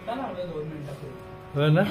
चला 2 मिनिटात. हो ना.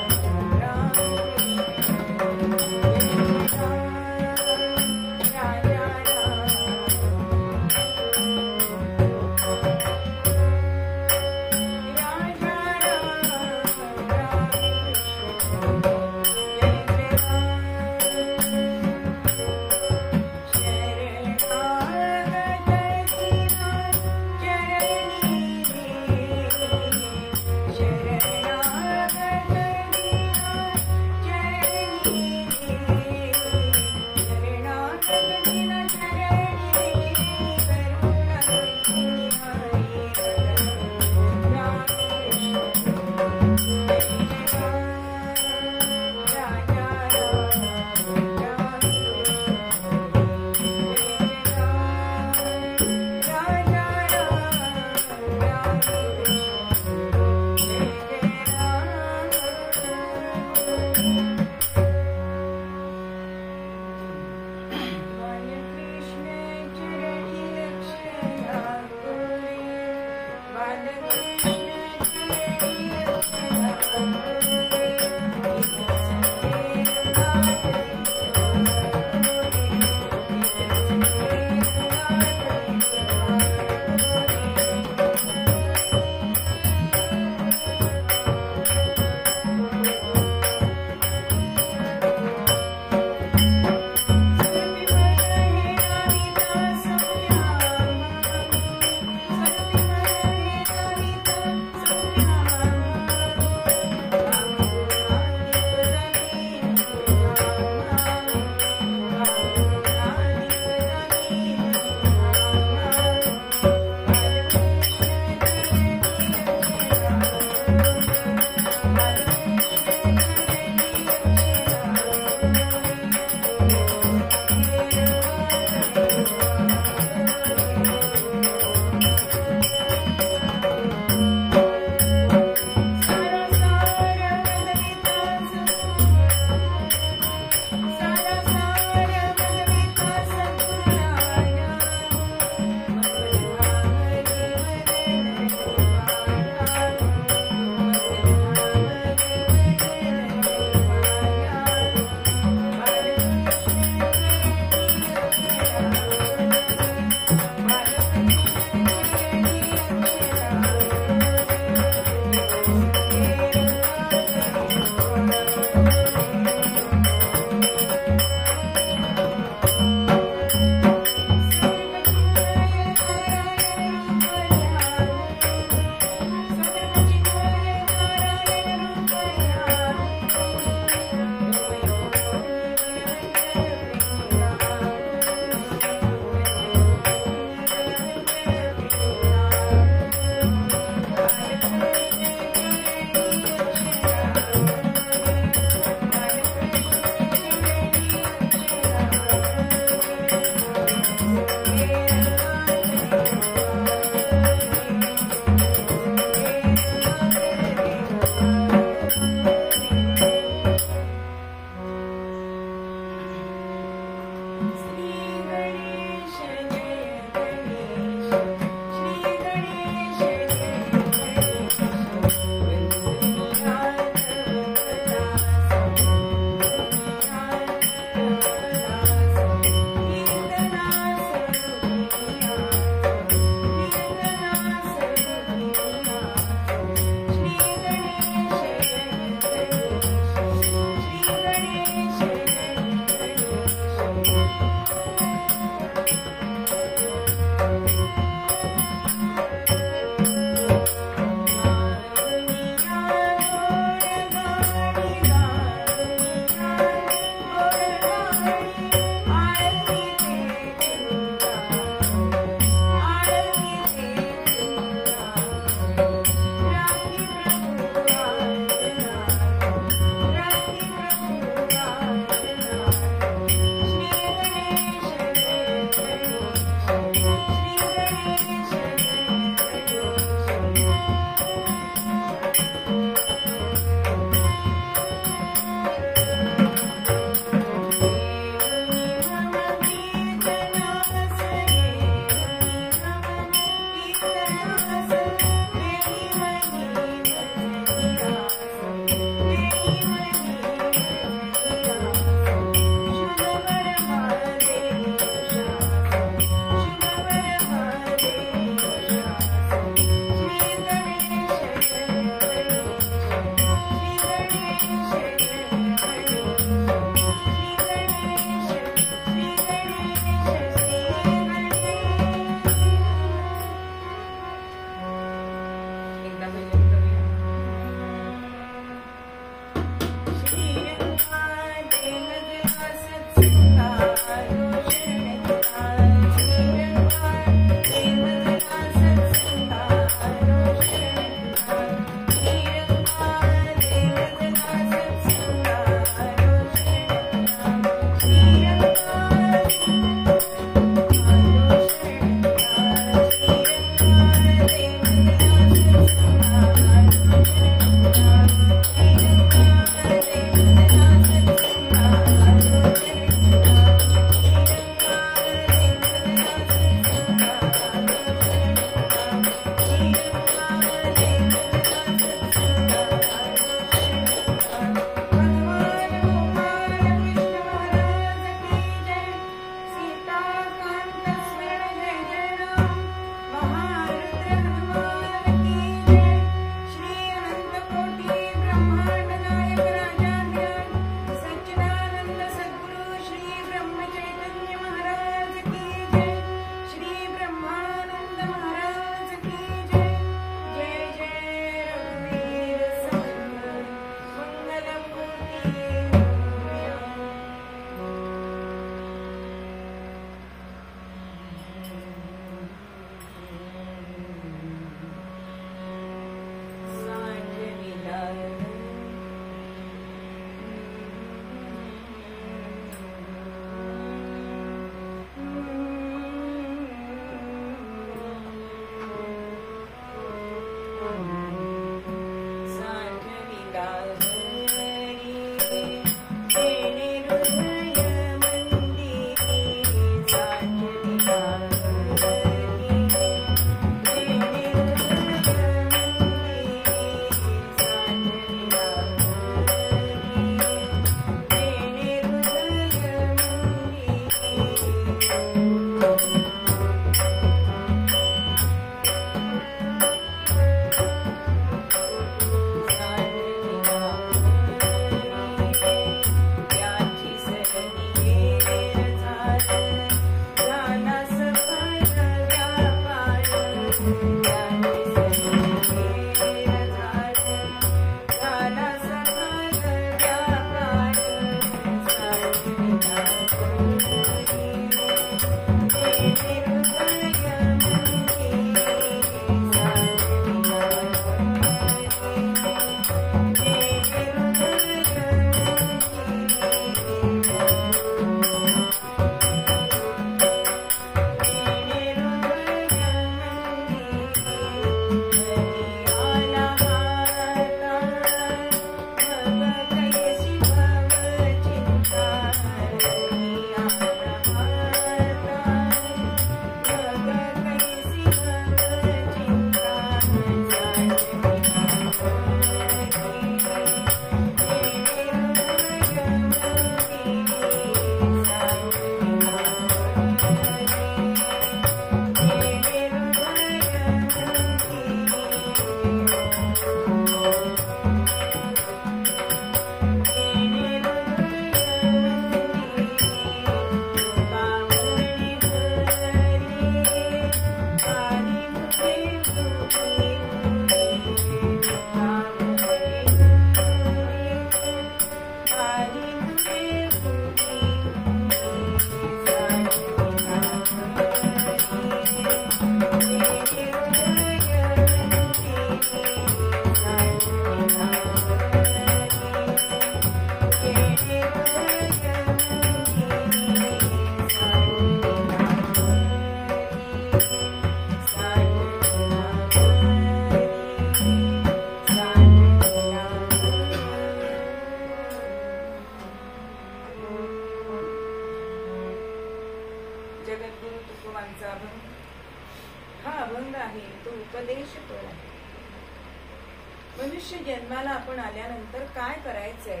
मनुष्य जन्माला आपण आल्यानंतर काय करायचंय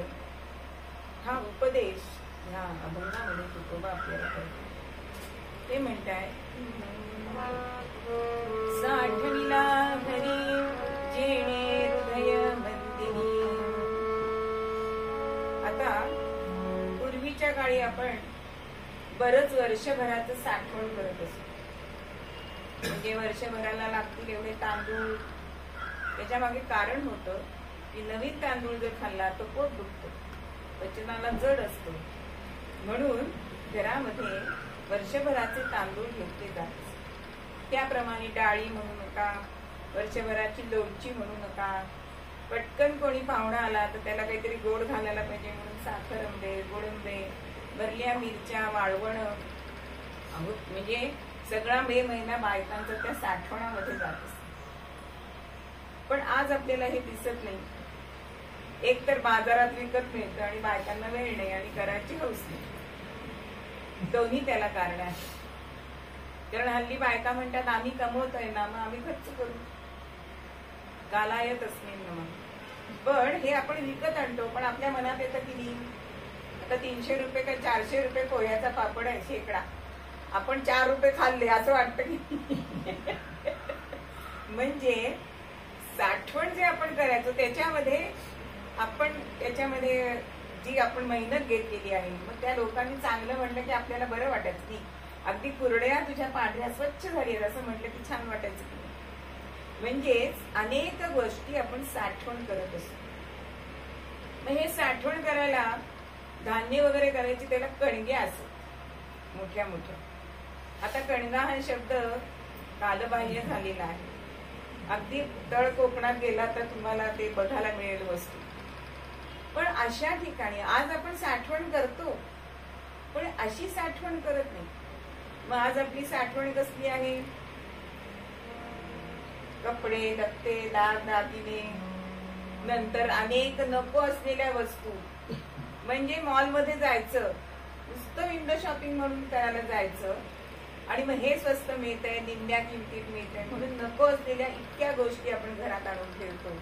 हा उपदेश ह्या अभंगामध्ये तुकोबा आपल्याला करतो. ते म्हणताय साठविला हरी जेणे हृदय मंदिरी. आता पूर्वीच्या काळी आपण बरंच वर्षभराचं साठवण करत असतो. म्हणजे वर्षभराला लागतील एवढे तांदूळ. त्याच्या मागे कारण होतं की नवीन तांदूळ जर खाल्ला तर पोट दुखतो, पचनाला जड असतो, म्हणून घरामध्ये वर्षभराचे तांदूळ घेतले जातात. त्याप्रमाणे डाळी म्हणू नका, वर्षभराची लोणची म्हणू नका. पटकन कोणी पाहुणा आला तर त्याला काहीतरी गोड घालायला पाहिजे म्हणून साखर आंबे, गोडंबे, भरल्या मिरच्या, वाळवण, म्हणजे सगळा मे महिना बायकांचा त्या साठवणामध्ये जात असतो. पण आज आपल्याला हे दिसत नाही. एक तर बाजारात विकत मिळतं आणि बायकांना वेळ नाही आणि करायची हौस नाही. दोन्ही त्याला कारण आहे. कारण हल्ली बायका म्हणतात आम्ही कमवतोय ना, मग आम्ही खर्च करू, गालायतच नाही म्हणून. पण हे आपण विकत आणतो. पण आपल्या मनात येतं की नाही, आता 300 रुपये का 400 रुपये पोह्याचा पापड आहे शेकडा, आपण 4 रुपये खाल्ले असं वाटतं की. म्हणजे साठवण जे आपण करायचो त्याच्यामध्ये आपण त्याच्यामध्ये जी आपण मेहनत घेतलेली आहे, मग त्या लोकांनी चांगलं म्हटलं की आपल्याला बरं वाटायचं की अगदी कुरड्या तुझ्या पांढऱ्या स्वच्छ झाली असं म्हटलं की छान वाटायचं की. म्हणजेच अनेक गोष्टी आपण साठवण करत असतो. मग हे साठवण करायला धान्य वगैरे करायची त्याला कणग्या असत मोठ्या मोठ्या. आता कणगा हा शब्द कालबाह्य झालेला आहे. अगदी तळ कोकणात गेला तर तुम्हाला ते बघायला मिळेल वस्तू. पण अशा ठिकाणी आज आपण साठवण करतो, पण अशी साठवण करत नाही. मग आज आपली साठवण कसली आहे? कपडे, लत्ते, दागिने, नंतर अनेक नको असलेल्या वस्तू. म्हणजे मॉलमध्ये जायचं, नुसतं विंडो शॉपिंग म्हणून करायला जायचं आणि मग हे स्वस्त मिळतंय, निम्म्या किमतीत मिळतंय म्हणून नको असलेल्या इतक्या गोष्टी आपण घरात आणून ठेवतो.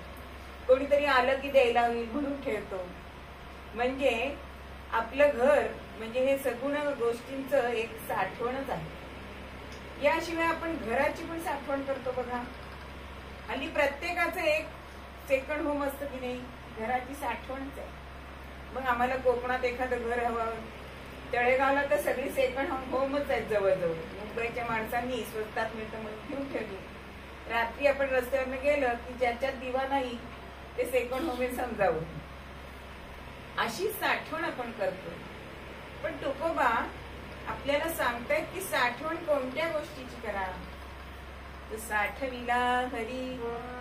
कोणीतरी आलं की द्यायला होईल म्हणून ठेवतो. म्हणजे आपलं घर म्हणजे हे सगुण गोष्टींचं एक साठवणच आहे. याशिवाय आपण घराची पण साठवण करतो बघा. हल्ली प्रत्येकाचं एक सेकंड होम असतं की नाही, घराची साठवणच आहे. मग आम्हाला कोकणात एखादं घर हवं, तळेगावला तर सगळी सेकंड होमच आहेत जवळजवळ. मुंबईच्या माणसांनी स्वस्तात मिळतं म्हणून घेऊन ठेवली. रात्री आपण रस्त्यावरनं गेलं की ज्याच्यात दिवा नाही ते सेकंड होम समजावं. अशी साठवण आपण करतो. पण तुकोबा आपल्याला सांगतायत की साठवण कोणत्या गोष्टीची करा? तर साठविला हरी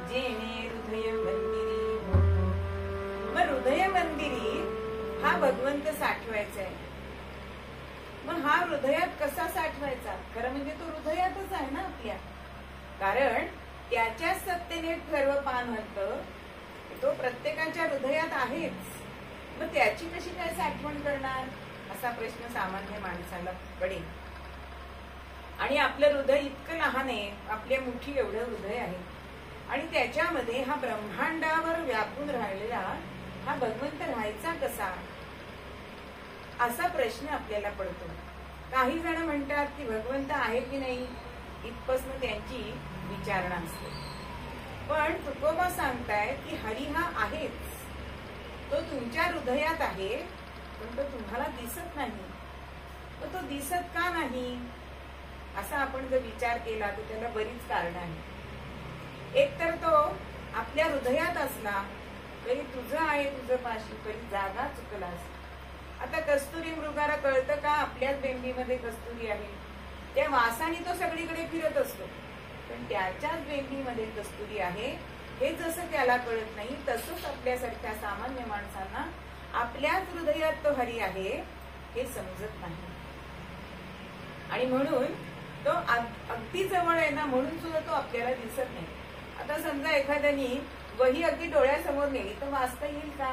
जेणे हृदय मंदिरी. मग हृदय मंदिरी हा भगवंत साठवायचा आहे. मग हा हृदयात कसा साठवायचा? खरं म्हणजे तो हृदयातच आहे ना आपल्या. कारण त्याच्याच सत्तेने सर्व पान हलतं, तो प्रत्येकाच्या हृदयात आहेच. मग त्याची कशी काय साठवण करणार असा प्रश्न सामान्य माणसाला पडेल. आणि आपलं हृदय इतकं लहान आहे, आपल्या मुठी एवढं हृदय आहे आणि त्याच्यामध्ये हा ब्रह्मांडावर व्यापून राहिलेला हा भगवंत राहायचा कसा असा प्रश्न आपल्याला पडतो. काही जण म्हणतात की भगवंत आहे की नाही इथपासून त्यांची विचारणा असते. पण तुकोबा सांगताय की हरी हा आहेच, तो तुमच्या हृदयात आहे, पण तो तुम्हाला दिसत नाही. तो दिसत का नाही असा आपण जर विचार केला तर त्याला बरीच कारण आहे. एक तर तो आपल्या हृदयात असला तरी तुझं आहे तुझं पाशी तरी जागा चुकलास. आता कस्तुरी मृगाला कळतं का आपल्याच बेंबीमध्ये कस्तुरी आहे? त्या वासाने तो सगळीकडे फिरत असतो, पण त्याच्याच बेंबीमध्ये कस्तुरी आहे हे जसं त्याला कळत नाही, तसंच आपल्यासारख्या सामान्य माणसांना आपल्याच हृदयात तो हरी आहे हे समजत नाही. आणि म्हणून तो अगदी जवळ आहे ना म्हणून सुद्धा तो आपल्याला दिसत नाही. आता समजा एखाद्यानी वही अगदी डोळ्यासमोर नेली तर वाचता येईल का?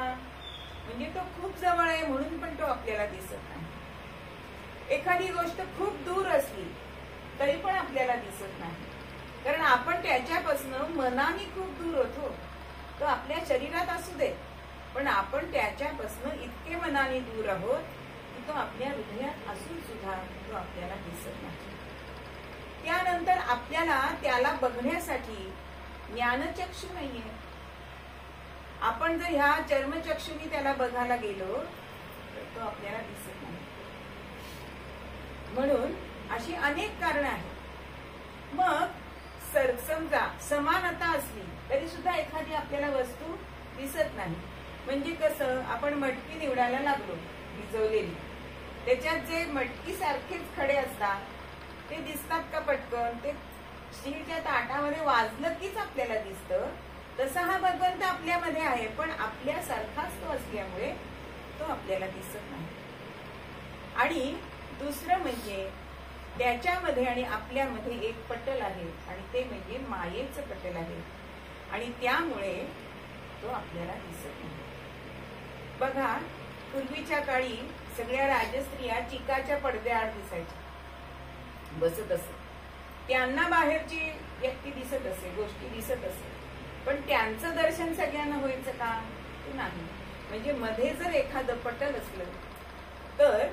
म्हणजे तो खूप जवळ आहे म्हणून पण तो आपल्याला दिसत नाही. एखादी गोष्ट खूप दूर असली तरी पण आपल्याला दिसत नाही, कारण आपण त्याच्यापासून मनाने खूप दूर होतो. तो आपल्या शरीरात असू दे, पण आपण त्याच्यापासून इतके मनाने दूर आहोत की तो आपल्या हृदयात असून सुद्धा तो आपल्याला दिसत नाही. त्यानंतर आपल्याला त्याला बघण्यासाठी ज्ञानचक्षु नाहीये. आपण जर ह्या चर्मचक्षुनी त्याला बघायला गेलो तर तो आपल्याला दिसत नाही. म्हणून अशी अनेक कारण आहेत. मग समजा समानता असली तरी सुद्धा एखादी आपल्याला वस्तू दिसत नाही. म्हणजे कसं, आपण मटकी निवडायला लागलो भिजवलेली, त्याच्यात जे मटकी सारखेच खडे असतात ते दिसतात का पटकन? ते स्टीलच्या ताटामध्ये वाजलं कीच आपल्याला दिसतं. तसा हा भगवंत आपल्यामध्ये आहे, पण आपल्यासारखाच तो असल्यामुळे तो आपल्याला दिसत नाही. आणि दुसरं म्हणजे त्याच्यामध्ये आणि आपल्यामध्ये एक पटल आहे आणि ते म्हणजे मायेचं पटल आहे आणि त्यामुळे तो आपल्याला दिसत नाही. बघा, पूर्वीच्या काळी सगळ्या राजस्त्रिया चिकाच्या पडद्याआड दिसायच्या, बसत असत. त्यांना बाहेरची व्यक्ती दिसत असे, गोष्टी दिसत असे, पण त्यांचं दर्शन सगळ्यांना व्हायचं का? ते नाही. म्हणजे मध्ये जर एखादं पटल असलं तर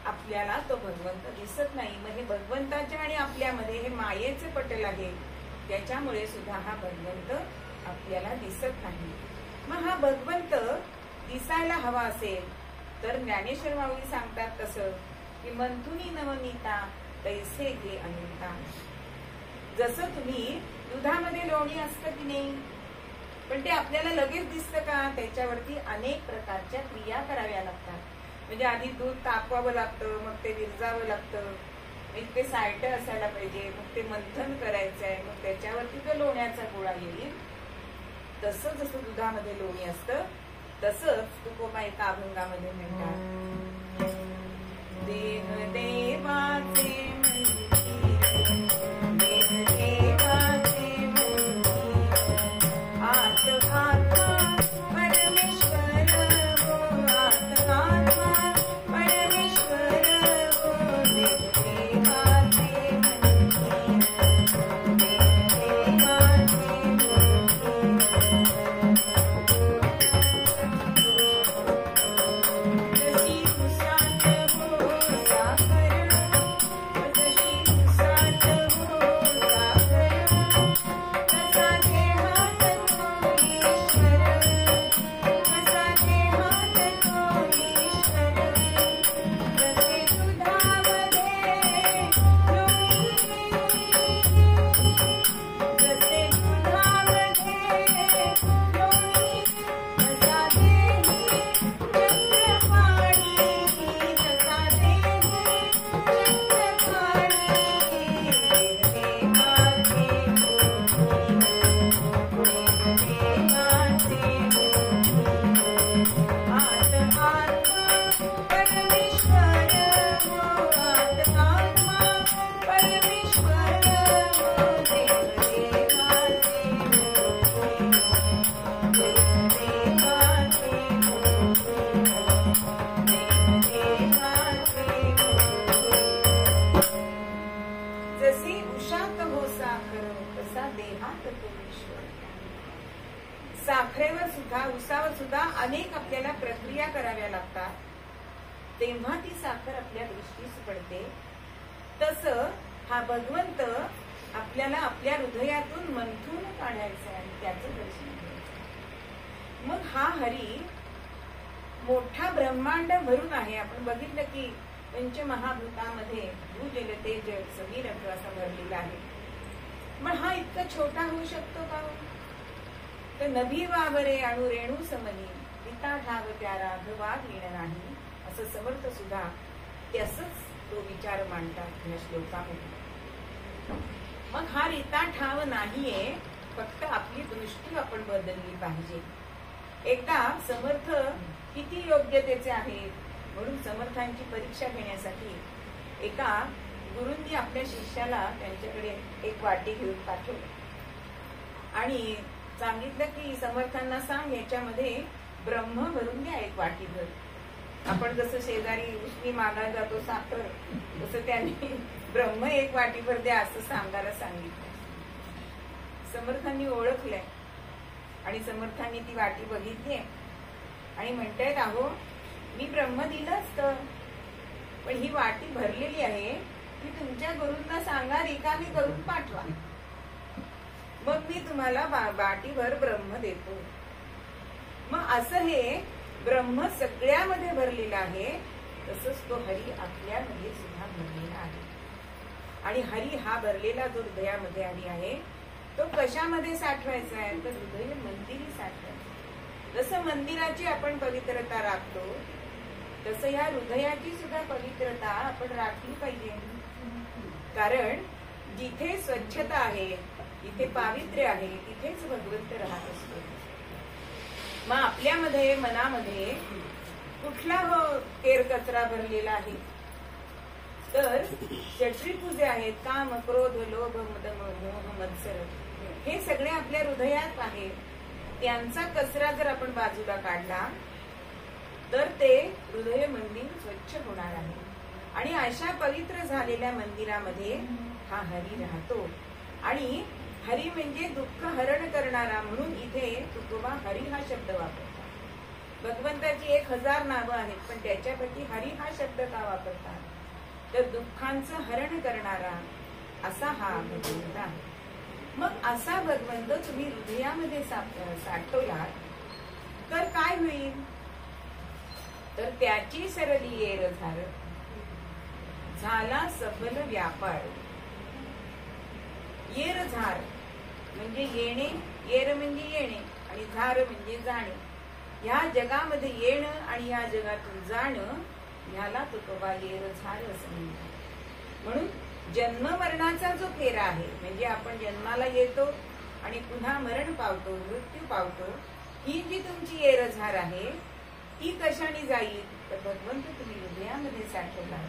आपल्याला तो भगवंत दिसत नाही. म्हणजे भगवंताच्या आणि आपल्यामध्ये हे मायेचे पटल आहे, त्याच्यामुळे सुद्धा हा भगवंत आपल्याला दिसत नाही. मग हा भगवंत दिसायला हवा असेल तर ज्ञानेश्वर माऊली सांगतात तसं की मंथुनी नवनीता तैसे घे अनिता. जसं तुम्ही दुधामध्ये लोणी असतं की नाही, पण ते आपल्याला लगेच दिसतं का? त्याच्यावरती अनेक प्रकारच्या क्रिया कराव्या लागतात. म्हणजे आधी दूध तापवावं लागतं, मग ते विरजावं लागतं, मग ते सायटं असायला पाहिजे, मग ते मंथन करायचं आहे, मग त्याच्यावरती तो लोण्याचा गोळा येईल. तसं जसं दुधामध्ये लोणी असतं तसंच तुकोबा एका अभंगामध्ये म्हणतात, देव देवाचे साखरेवर सुद्धा उसावर सुद्धा अनेक आपल्याला प्रक्रिया कराव्या लागतात, तेव्हा ती साखर आपल्या दृष्टीस पडते. तसं हा भगवंत आपल्याला आपल्या हृदयातून मंथून काढायचा आहे आणि त्याचं दर्शन घ्यायचं. मग हा हरी मोठा ब्रह्मांड भरून आहे. आपण बघितलं की पंचमहाभूतामध्ये भूजल तेज समीर असा भरलेला आहे. मग हा इतका छोटा होऊ शकतो का? तर नभी वावरे अणु रेणू समनी पिता ठाव त्यारा वाद येणार नाही, असं समर्थ सुद्धा त्यासच तो विचार मांडतात या श्लोकामध्ये. मग हा रीता ठाव नाहीये, फक्त आपली दृष्टी आपण बदलली पाहिजे. एकदा समर्थ किती योग्यतेचे आहेत म्हणून समर्थांची परीक्षा घेण्यासाठी एका गुरूंनी आपल्या शिष्याला त्यांच्याकडे एक वाटी घेऊन पाठवलं आणि सांगितलं की समर्थांना सांग याच्यामध्ये ब्रह्म भरून द्या एक वाटीभर. आपण जसं शेजारी उष्णी मागायला जातो साखर, तसं त्यांनी ब्रह्म एक वाटीभर द्या असं सांगायला सांगितलं. समर्थांनी ओळखलंय आणि समर्थांनी ती वाटी बघितली आणि म्हणतायत, अहो मी ब्रह्म दिलं असतं, पण ही वाटी भरलेली आहे, की तुमच्या गुरूंना सांगा रिकामी करून पाठवा, मग मी तुम्हाला वाटीभर ब्रह्म देतो. मग असं हे ब्रह्म सगळ्यामध्ये भरलेलं आहे, तसंच तो हरी आपल्यामध्ये सुद्धा भरलेला आहे. आणि हरी हा भरलेला जो हृदयामध्ये हरी आहे तो कशामध्ये साठवायचा आहे? तर हृदय मंदिरी साठवायचं. जसं मंदिराची आपण पवित्रता राखतो तसं या हृदयाची सुद्धा पवित्रता आपण राखली पाहिजे. कारण जिथे स्वच्छता आहे, जिथे पावित्र्य आहे, तिथेच भगवंत राहत असतो. मग आपल्यामध्ये मनामध्ये कुठला केर कचरा भरलेला आहे? तर षट्रिपुजे आहेत, काम क्रोध लोभ मद मोह मत्सर, हे सगळे आपल्या हृदयात आहे. त्यांचा कचरा जर आपण बाजूला काढला तर ते हृदय मंदिर स्वच्छ होणार आहे. आणि अशा पवित्र झालेल्या मंदिरामध्ये हा हरी राहतो. आणि हरी म्हणजे दुःख हरण करणारा, म्हणून इथे तुकोबा हरी हा शब्द वापरतात. भगवंताची 1000 नावं आहेत, पण त्याच्यापैकी हरी हा शब्द का वापरतात? तर दुःखांचं हरण करणारा असा हा भगवंत आहे. मग असा भगवंत तुम्ही हृदयामध्ये साठवलात होईल? तर त्याची सरली येर झार, झाला सफल व्यापार. येर झार म्हणजे येणे, येर म्हणजे येणे आणि झार म्हणजे जाणे. ह्या जगामध्ये येणं आणि या जगातून जाणं ह्याला तुकोबा येर झार असं म्हणतात. म्हणून जन्म मरणाचा जो फेरा आहे, म्हणजे आपण जन्माला येतो आणि पुन्हा मरण पावतो, मृत्यू पावतो, ही जी तुमची येर झार आहे ती कशाने जाईल? तर भगवंत तुम्ही हृदयामध्ये साठवला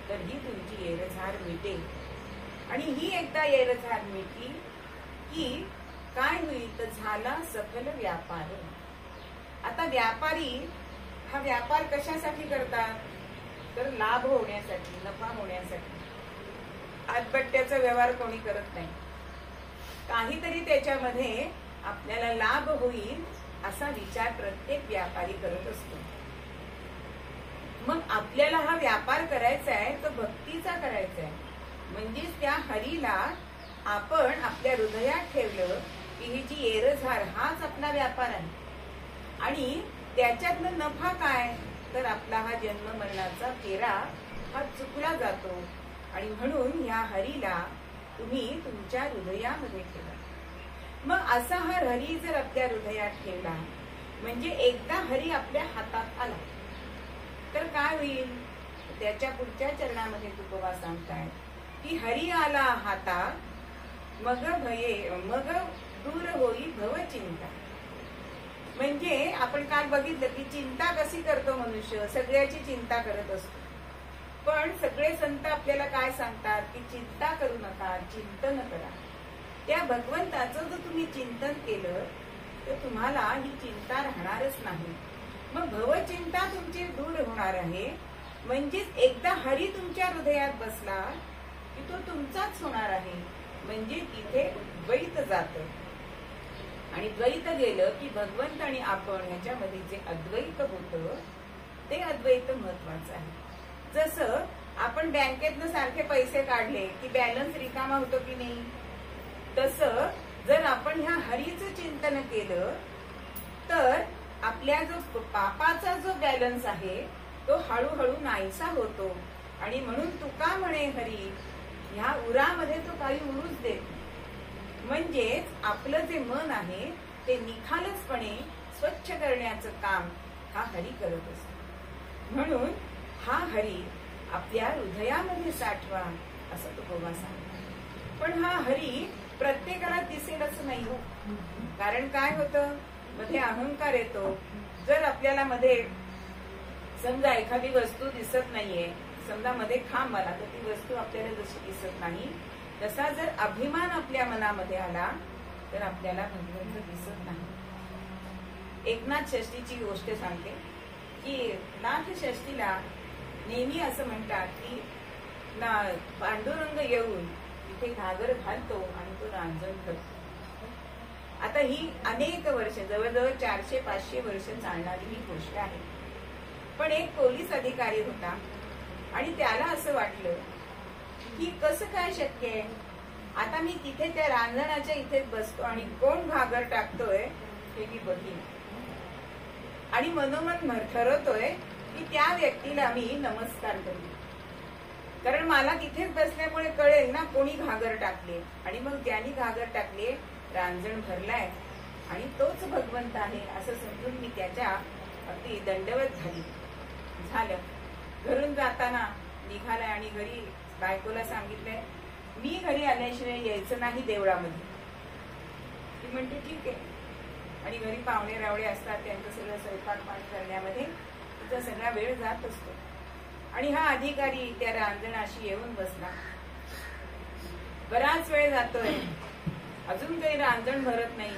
तर ही तुमची येर झार मिटेल. आणि ही एकदा येर झार मिटली की काय होईल? तर झाला सफल व्यापार. आता व्यापारी हा व्यापार कशासाठी करतात? तर लाभ होण्यासाठी, नफा होण्यासाठी. आतबट्ट्याचा व्यवहार कोणी करत नाही. काहीतरी त्याच्यामध्ये आपल्याला लाभ होईल असा विचार प्रत्येक व्यापारी करत असतो. मग आपल्याला हा व्यापार करायचा आहे तो भक्तीचा करायचा आहे. म्हणजेच त्या हरीला आपण आपल्या हृदयात ठेवलं की ही जी येरझार हाच आपला व्यापार आहे. आणि त्याच्यातनं नफा काय? तर आपला हा जन्म मरणाचा फेरा हा चुकला जातो. आणि म्हणून ह्या हरीला तुम्ही तुमच्या हृदयामध्ये ठेवा. मग असा हा हरी जर आपल्या हृदयात ठेवला म्हणजे एकदा हरी आपल्या हातात आला तर काय होईल? त्याच्या पुढच्या चरणामध्ये तुकोबा सांगतायत की हरी आला हातात मग भये, मग दूर होई भव चिंता. म्हणजे आपण काल बघितलं की चिंता कशी करतो मनुष्य? सगळ्याची चिंता करत असतो. पण सगळे संत आपल्याला काय सांगतात की चिंता करू नका, चिंतन करा. त्या भगवंताचं जर तुम्ही चिंतन केलं तर तुम्हाला ही चिंता राहणारच नाही. मग भवचिंता तुमची दूर होणार आहे. म्हणजेच एकदा हरी तुमच्या हृदयात बसला की तो तुमचाच होणार आहे. म्हणजे तिथे द्वैत जात. आणि द्वैत गेलं की भगवंत आणि आपण ह्याच्यामध्ये जे अद्वैत होतं ते अद्वैत महत्वाचं आहे. जसं आपण बँकेतनं सारखे पैसे काढले की बॅलन्स रिकामा होतो की नाही, तसं जर आपण ह्या हरीचं चिंतन केलं तर आपल्या जो पापाचा जो बॅलन्स आहे तो हळूहळू नाहीसा होतो. आणि म्हणून तुका म्हणे हरी ह्या उरामध्ये तो काही उरूच देत नाही. म्हणजेच आपलं जे मन आहे ते निखालसपणे स्वच्छ करण्याचं काम हा हरी करत असतो. म्हणून हा हरी आपल्या हृदयामध्ये साठवा असं तुकोबा सांगतो. पण हा हरी प्रत्येकाला दिसेल असं नाही हो. कारण काय होतं? मध्ये अहंकार येतो. जर आपल्याला मध्ये समजा एखादी वस्तू दिसत नाहीये, समजा मध्ये खांब आला तर ती वस्तू आपल्याला जशी दिसत नाही, तसा जर अभिमान आपल्या मनामध्ये आला तर आपल्याला भगवंत दिसत नाही. एकनाथ षष्ठीची गोष्ट सांगते की नाथ षष्ठीला नेहमी असं म्हणतात की पांडुरंग येऊन तिथे घागर घालतो आणि तो रांजण करतो. आता ही अनेक वर्ष, जवळजवळ 400-500 वर्ष चालणारी ही गोष्ट आहे. पण एक पोलीस अधिकारी होता आणि त्याला असं वाटलं की कसं काय शक्य आहे? आता मी तिथे त्या रांजणाच्या इथेच बसतो आणि कोण घागर टाकतोय हे मी बघीन. आणि मनोमन ठरवतोय की त्या व्यक्तीला मी नमस्कार करेन. कारण मला तिथेच बसल्यामुळे कळेल ना कोणी घागर टाकले. आणि मग ज्यांनी घागर टाकले रांजण भरलाय आणि तोच भगवंत आहे असं समजून मी त्याच्या अगदी दंडवत झाली. झालं. घरून जाताना निघालाय आणि घरी बायकोला सांगितलंय मी घरी आल्याशिवाय यायचं नाही देवळामध्ये. ती म्हणते ठीक आहे. आणि घरी पाहुणे रावळे असतात, त्यांचं सगळं स्वयंपाक पाणी करण्यामध्ये तिचा सगळा वेळ जात असतो. आणि हा अधिकारी त्या रांजणाशी येऊन बसला. बराच वेळ जातोय, अजून काही रांजण भरत नाही.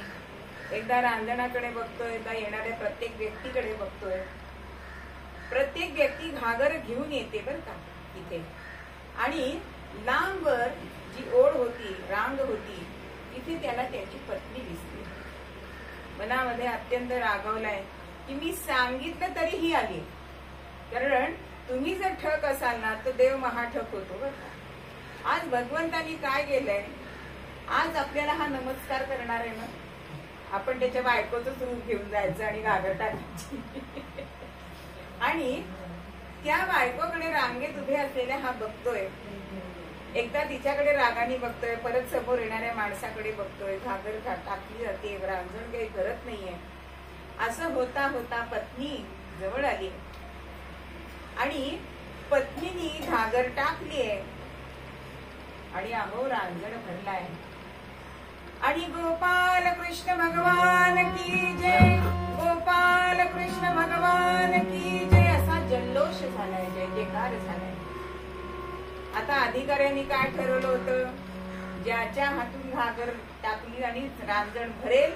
एकदा रांजणाकडे बघतोय, एकदा येणाऱ्या प्रत्येक व्यक्तीकडे बघतोय. प्रत्येक व्यक्ती घागर घेऊन येते बर का इथे. आणि लांबवर जी ओढ होती, रांग होती, तिथे त्याला त्याची पत्नी दिसली. मनामध्ये अत्यंत रागवलाय की मी सांगितलं तरीही आली. कारण तुम्ही जर ठक असाल ना तर देव महाठक होतो बर का. आज भगवंतानी काय केलंय? आज आपल्याला हा नमस्कार करणार आहे ना. आपण त्याच्या बायकोचंच रूप घेऊन जायचं आणि घागर टाकायची. आणि त्या बायकोकडे रांगेत उभे असलेल्या हा बघतोय, एकदा तिच्याकडे रागाने बघतोय, परत समोर येणाऱ्या माणसाकडे बघतोय, घागर टाकली जाते, रांजण काही करत नाहीये. असं होता होता पत्नी जवळ आली आणि पत्नीनी घागर टाकलीये आणि अहो रांजण भरलाय. आणि गोपाल कृष्ण भगवान की जय, गोपाल कृष्ण भगवान की जय असा जल्लोष झालाय, जय जयकार झालाय. आता अधिकाऱ्यांनी काय ठरवलं होतं, ज्याच्या हातून घागर टाकली आणि रांजण भरेल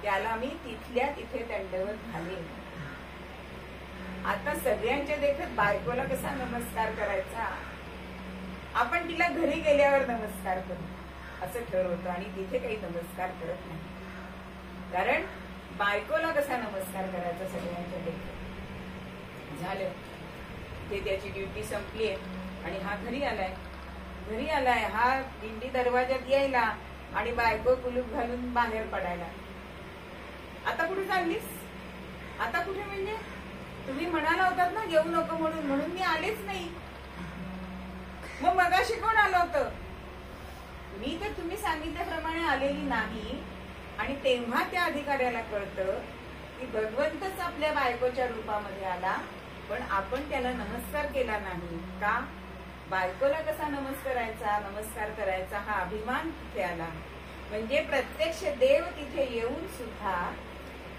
त्याला मी तिथल्या तिथे दंडवत घालेन. आता सगळ्यांच्या देखत बायकोला कसा नमस्कार करायचा, आपण तिला घरी गेल्यावर नमस्कार करू असं ठरवतो आणि तिथे काही नमस्कार करत नाही. कारण बायकोला कसा नमस्कार करायचा सगळ्यांच्या देखत. झालं ते त्याची ड्युटी संपलीये आणि हा घरी आलाय. हा दिंडी दरवाजात यायला आणि बायको कुलूप घालून बाहेर पडायला. आता कुठे चाललीस, आता कुठे, म्हणजे तुम्ही म्हणाला होतात ना येऊ नको म्हणून मी आलेच नाही. मग मगाशी कोण आलं होतं, मी तर तुम्ही सांगितल्याप्रमाणे आलेली नाही. आणि तेव्हा त्या अधिकाऱ्याला कळतं की भगवंतच आपल्या बायकोच्या रूपामध्ये आला, पण आपण त्याला नमस्कार केला नाही का. बायकोला कसा नमस्कार करायचा हा अभिमान तिथे आला. म्हणजे प्रत्यक्ष देव तिथे येऊन सुद्धा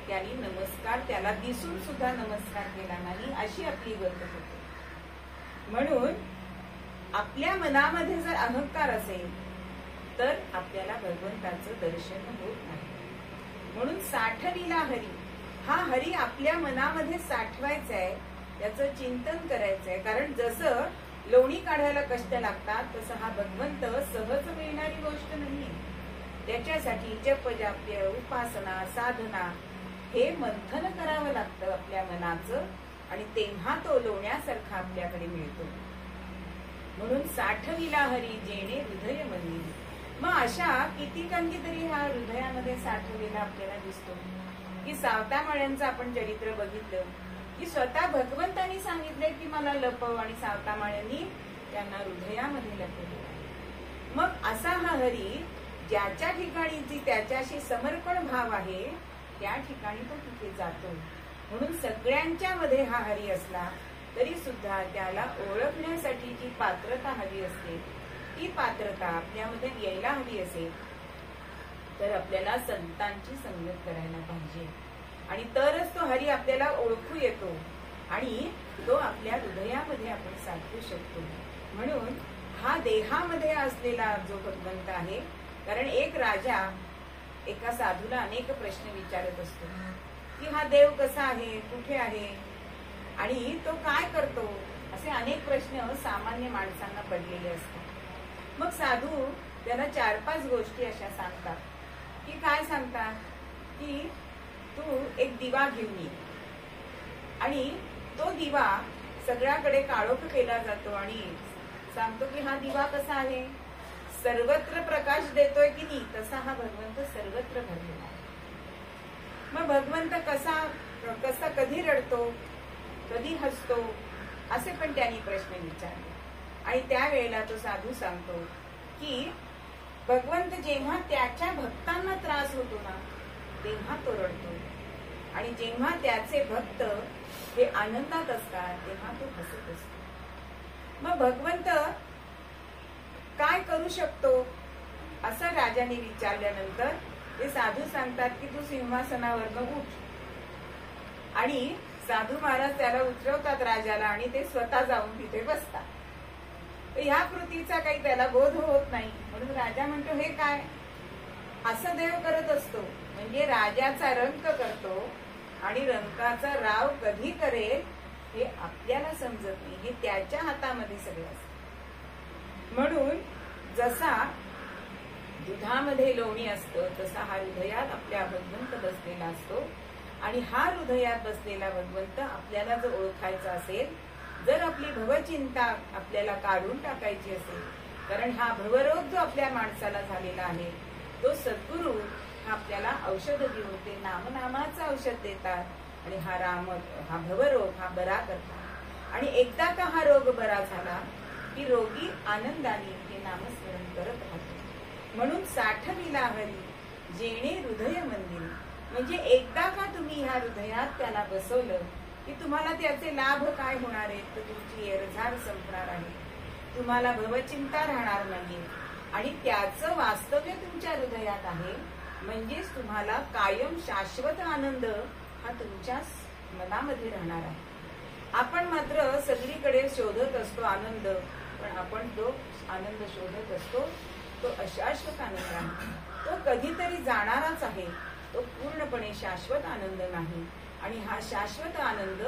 त्यांनी नमस्कार, त्याला दिसून सुद्धा नमस्कार केला नाही, अशी आपली गत होती. म्हणून आपल्या मनामध्ये जर अहंकार असेल तर आपल्याला भगवंताचं दर्शन होत नाही. म्हणून साठविला हरी, हा हरी आपल्या मनामध्ये साठवायचा आहे, त्याचं चिंतन करायचंय. कारण जसं लोणी काढायला कष्ट लागतात तसं हा भगवंत सहज मिळणारी गोष्ट नाहीये. त्याच्यासाठी जप जाप्य, उपासना, साधना हे मंथन करावं लागतं आपल्या मनाचं आणि तेव्हा तो लोण्यासारखा आपल्याकडे मिळतो. म्हणून साठविला हरी जेणे हृदय मनी. मग अशा कितीकांची तरी हा हृदयामध्ये साठवलेला आपल्याला दिसतो की सावतामाळ्यांचं आपण चरित्र बघितलं की स्वतः भगवंतांनी सांगितले की मला लपव आणि सावतामाळ्यांनी त्यांना हृदयामध्ये लपवलेला. मग असा हा हरी ज्याच्या ठिकाणी त्याच्याशी समर्पण भाव आहे त्या ठिकाणी तो तिथे जातो. म्हणून सगळ्यांच्या मध्ये हा हरी असला तरी सुद्धा त्याला ओळखण्यासाठी जी पात्रता हवी असते ती पात्रता आपल्यामध्ये यायला हवी असेल तर आपल्याला संतांची संगत करायला पाहिजे आणि तरच तो हरी आपल्याला ओळखू येतो आणि तो आपल्या हृदयामध्ये आपण साठवू शकतो. म्हणून हा देहामध्ये असलेला जो भगवंत आहे, कारण एक राजा एका साधूला अनेक प्रश्न विचारत असतो की हा देव कसा आहे, कुठे आहे आणि तो काय करतो, असे अनेक प्रश्न सामान्य माणसांना पडलेले असतात. मग साधू त्याला 4-5 गोष्टी अशा सांगतात की काय सांगतात की तू एक दिवा घेऊन ये आणि तो दिवा सगळ्याकडे काळोख केला जातो आणि सांगतो की हा दिवा कसा आहे, सर्वत्र प्रकाश देतोय की नाही, तसा हा भगवंत सर्वत्र भरलेला आहे. मग भगवंत कसा कधी रडतो, कधी हसतो, असे पण त्यांनी प्रश्न विचारले. आणि त्यावेळेला तो साधू सांगतो की भगवंत जेव्हा त्याच्या भक्तांना त्रास होतो ना तेव्हा तो रडतो आणि जेव्हा त्याचे भक्त हे आनंदात असतात तेव्हा तो हसत असतो. मग भगवंत काय करू शकतो असं राजाने विचारल्यानंतर ते साधू सांगतात की तू सिंहासनावरनं उठ. आणि साधू महाराज त्याला उतरवतात राजाला आणि ते स्वतः जाऊन तिथे बसतात. तर ह्या कृतीचा काही त्याला बोध होत नाही. म्हणून राजा म्हणतो हे काय, असं देव करत असतो. म्हणजे राजाचा रंक करतो आणि रंकाचा राव कधी करेल हे आपल्याला समजत नाही, हे त्याच्या हातामध्ये सगळं असतं. म्हणून जसा दुधामध्ये लोणी असतं तसा हा हृदयात आपल्या भगवंत बसलेला असतो आणि हा हृदयात बसलेला भगवंत आपल्याला जर ओळखायचा असेल, जर आपली भवचिंता आपल्याला काढून टाकायची असेल, कारण हा भवरोग जो आपल्या माणसाला झालेला आहे तो सद्गुरू हा आपल्याला औषध देऊन ते नामनामाचं औषध देतात आणि हा भवरोग हा बरा करतात. आणि एकदा का हा रोग बरा झाला की रोगी आनंदाने हे नामस्मरण करत राहतो. म्हणून साठविला हरी जेणे हृदय मंदिर, म्हणजे एकदा का तुम्ही ह्या हृदयात त्याला बसवलं की तुम्हाला त्याचे लाभ काय होणार आहेत, तर तुमची एरझार संपणार आहे, तुम्हाला भवचिंता राहणार नाही आणि त्याचं वास्तव्य तुमच्या हृदयात आहे. म्हणजेच तुम्हाला कायम शाश्वत आनंद हा तुमच्या मनामध्ये राहणार आहे. आपण मात्र सगळीकडे शोधत असतो आनंद, पण आपण तो आनंद शोधत असतो तो अशाश्वत आनंद आहे, तो कधीतरी जाणाराच आहे, तो पूर्णपणे शाश्वत आनंद नाही. आणि हा शाश्वत आनंद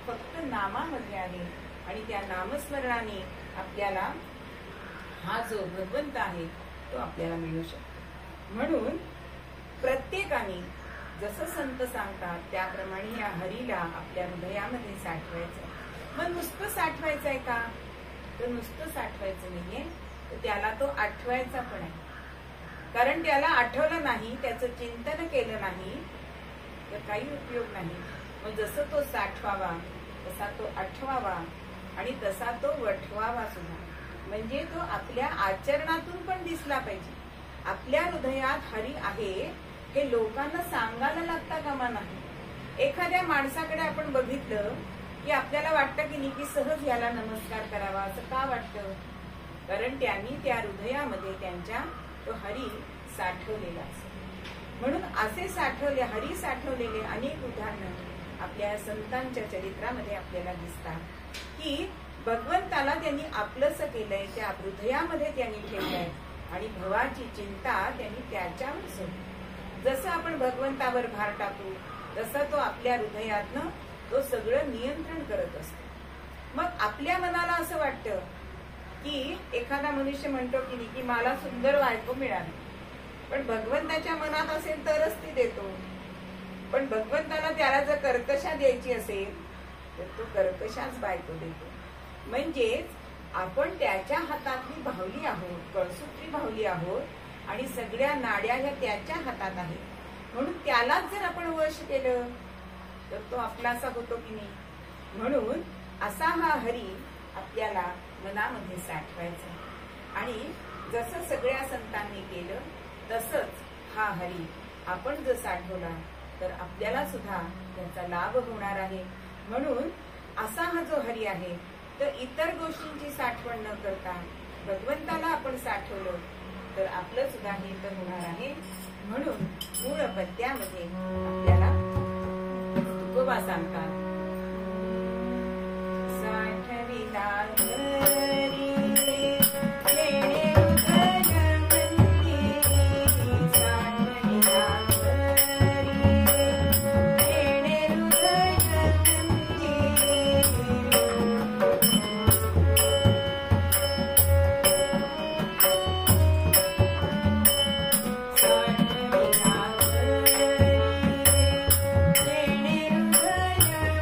फक्त नामामध्ये आहे आणि त्या नामस्मरणाने आपल्याला हा जो भगवंत आहे तो आपल्याला मिळू शकतो. म्हणून प्रत्येकाने जसं संत सांगतात त्याप्रमाणे या हरीला आपल्या हृदयामध्ये साठवायचं. मग नुसतं साठवायचं आहे का, तर नुसतं साठवायचं नाहीये, तर त्याला तो आठवायचा पण आहे. कारण त्याला आठवलं नाही, त्याचं चिंतन केलं नाही तर काही उपयोग नाही. मग जसं तो साठवावा तसा तो आठवावा आणि तसा तो वठवावा सुद्धा. म्हणजे तो आपल्या आचरणातून पण दिसला पाहिजे. आपल्या हृदयात हरी आहे हे लोकांना सांगायला लागता कामा नाही. एखाद्या माणसाकडे आपण बघितलं की आपल्याला वाटतं की नाही सहज याला नमस्कार करावा, असं का वाटतं, कारण त्यांनी त्या हृदयामध्ये त्यांच्या तो हरी साठवलेला असतो. म्हणून असे हरी साठवलेले अनेक उदाहरणं आपल्या संतांच्या चरित्रामध्ये आपल्याला दिसतात की भगवंताला त्यांनी आपलंसं केलंय, त्या हृदयामध्ये त्यांनी ठेवलंय आणि भवाची चिंता त्यांनी त्याच्यावर सोडली. जसं आपण भगवंतावर भार टाकू तसं तो आपल्या हृदयातनं तो सगळं नियंत्रण करत असतो. मग आपल्या मनाला असं वाटतं की एखादा मनुष्य म्हणतो की मला सुंदर बायको मिळाली, पण भगवंताच्या मनात असेल तरच ती देतो. पण भगवंताला त्याला जर कर्कशा द्यायची असेल तर तो कर्कशाच बायको देतो. म्हणजेच आपण त्याच्या हातातली बाहुली आहोत, कळसूत्री बाहुली आहोत आणि सगळ्या नाड्या ह्या त्याच्या हातात आहेत. म्हणून त्यालाच जर आपण वश केलं तर तो आपलासा होतो की नाही. म्हणून असा हा हरी आपल्याला मनामध्ये साठवायचा आणि जसं सगळ्या संतांनी केलं तसंच हा हरी आपण जर साठवला तर आपल्याला सुद्धा त्याचा लाभ होणार आहे. म्हणून असा हा जो हरी आहे तर इतर गोष्टींची साठवण न करता भगवंताला आपण साठवलं तर आपलं सुद्धा हे तर होणार आहे. म्हणून मूळ पद्यामध्ये आपल्याला तुकोबा सांगतात, साठविला हरी जेणे हृदय मंदिरी, साठविला हरी जेणे हृदय मंदिरी. साठविला हरी जेणे हृदय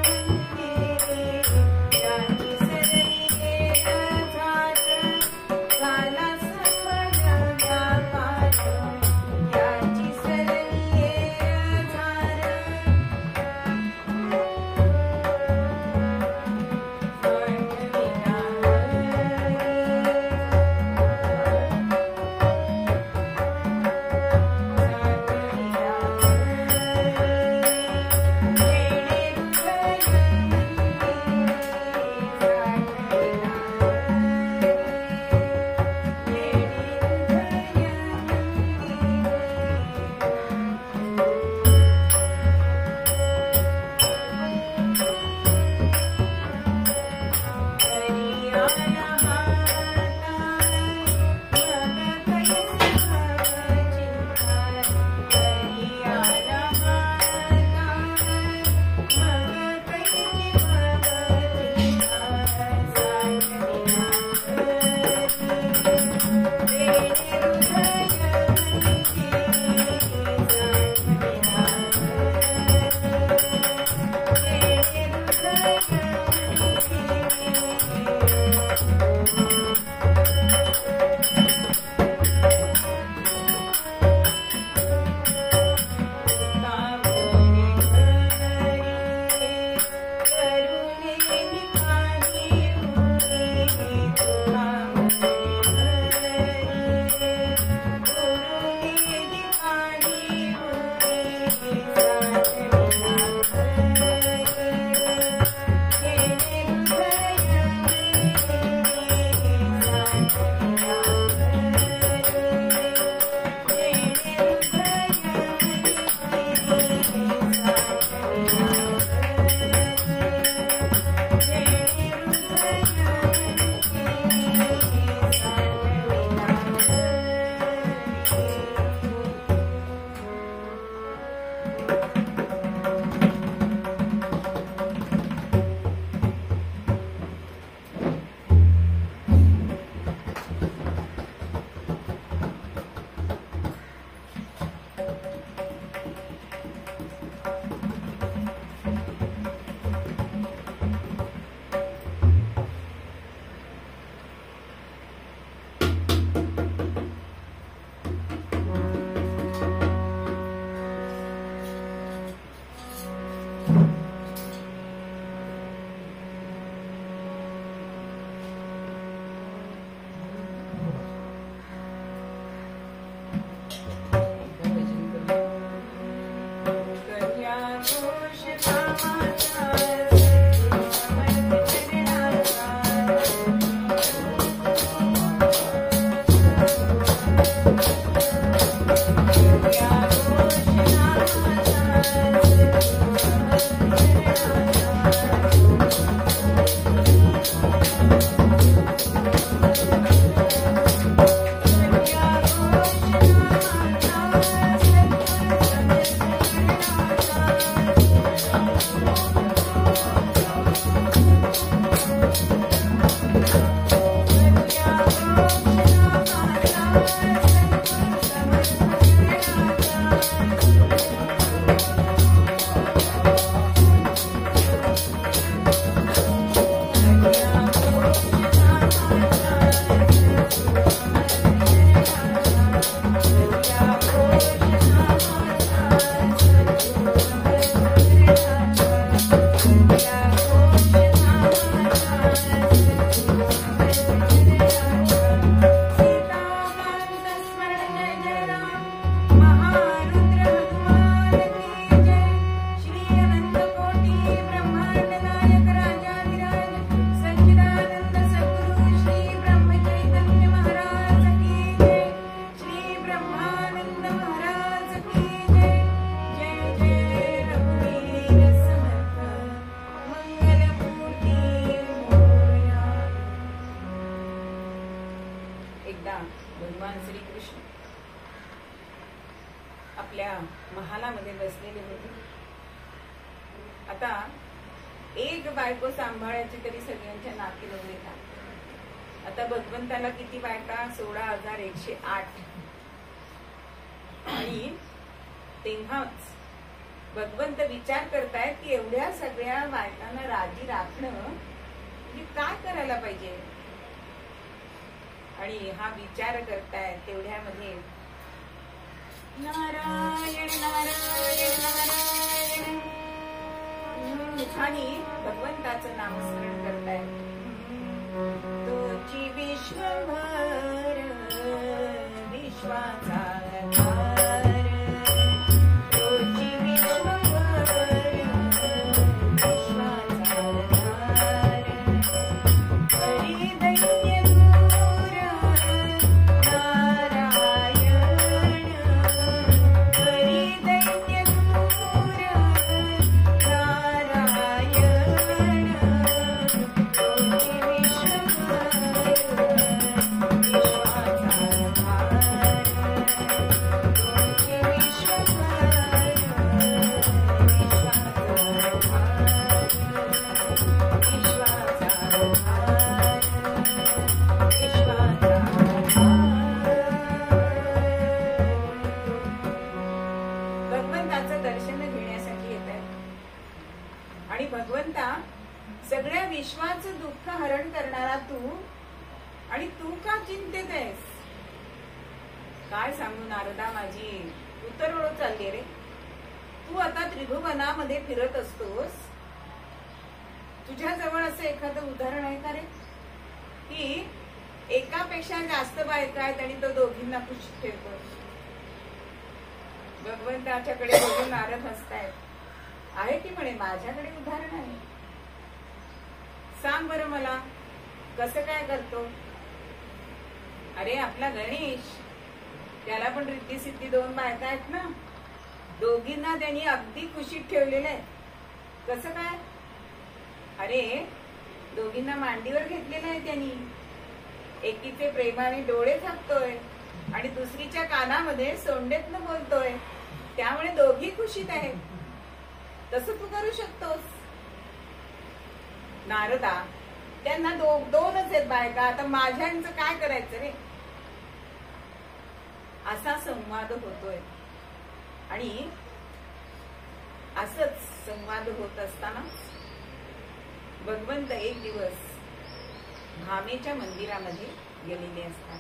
भगवान श्रीकृष्ण आपल्या महालामध्ये बसलेले होते. आता एक बायको सांभाळायची तरी सगळ्यांच्या नाकी नवलेतात. आता भगवंताला किती बायका? 16,108. आणि तेव्हाच भगवंत विचार करतायत की एवढ्या सगळ्या बायकांना राजी राखणं म्हणजे काय करायला पाहिजे. आणि हा विचार करतायत तेवढ्यामध्ये नारायण नारायण नारायण मुखानी भगवंताचं नामस्मरण करतायत. तुझी विश्वभर विश्वाचा आधार, तुझी विश्वभर विश्वाचा आधार, हरी दैन्य दूर नारायण, हरी दैन्य दूर नारायण, तुझी विश्वभर विश्वाचा आधार, तुझी विश्वभर विश्वाचा आधार, विश्वाचा आधार, विश्वाचा भगवंताचं दर्शन घेण्यासाठी येत आहे. आणि भगवंता सगळ्या विश्वाचं दुःख हरण करणारा तू, आणि तू का चिंतेत आहेस? काय सांगू नारदा, माझी उतरवळ चालली रे. तू आता त्रिभुवनामध्ये फिरत असतोस, तुझ्या जवळ असं एखादं उदाहरण आहे का रे की एकापेक्षा जास्त बायका आहेत आणि तो दोघींना खुश ठेवतो? भगवंताच्याकडे बघून नारद हसतायत. आहे की म्हणे माझ्याकडे उदाहरण आहे. सांग बरं मला, कसं काय करतो? अरे आपला गणेश, त्याला पण रिद्धी सिद्धी 2 बायका आहेत ना, दोघींना त्यांनी अगदी खुशीत ठेवलेलं आहे. कसं काय? अरे दोघींना मांडीवर घेतलेलं आहे त्यांनी, एकीचे प्रेमाने डोळे झाकतोय आणि दुसरीच्या कानामध्ये सोंडेतनं बोलतोय, त्यामुळे दोघी खुशीत आहेत. तसं तू करू शकतोस. नारदा, त्यांना 2च आहेत बायका, आता माझ्यांचं काय करायचं रे? असा संवाद होतोय. आणि असंच संवाद होत असताना भगवंत एक दिवस भामेच्या मंदिरामध्ये गेलेले असतात.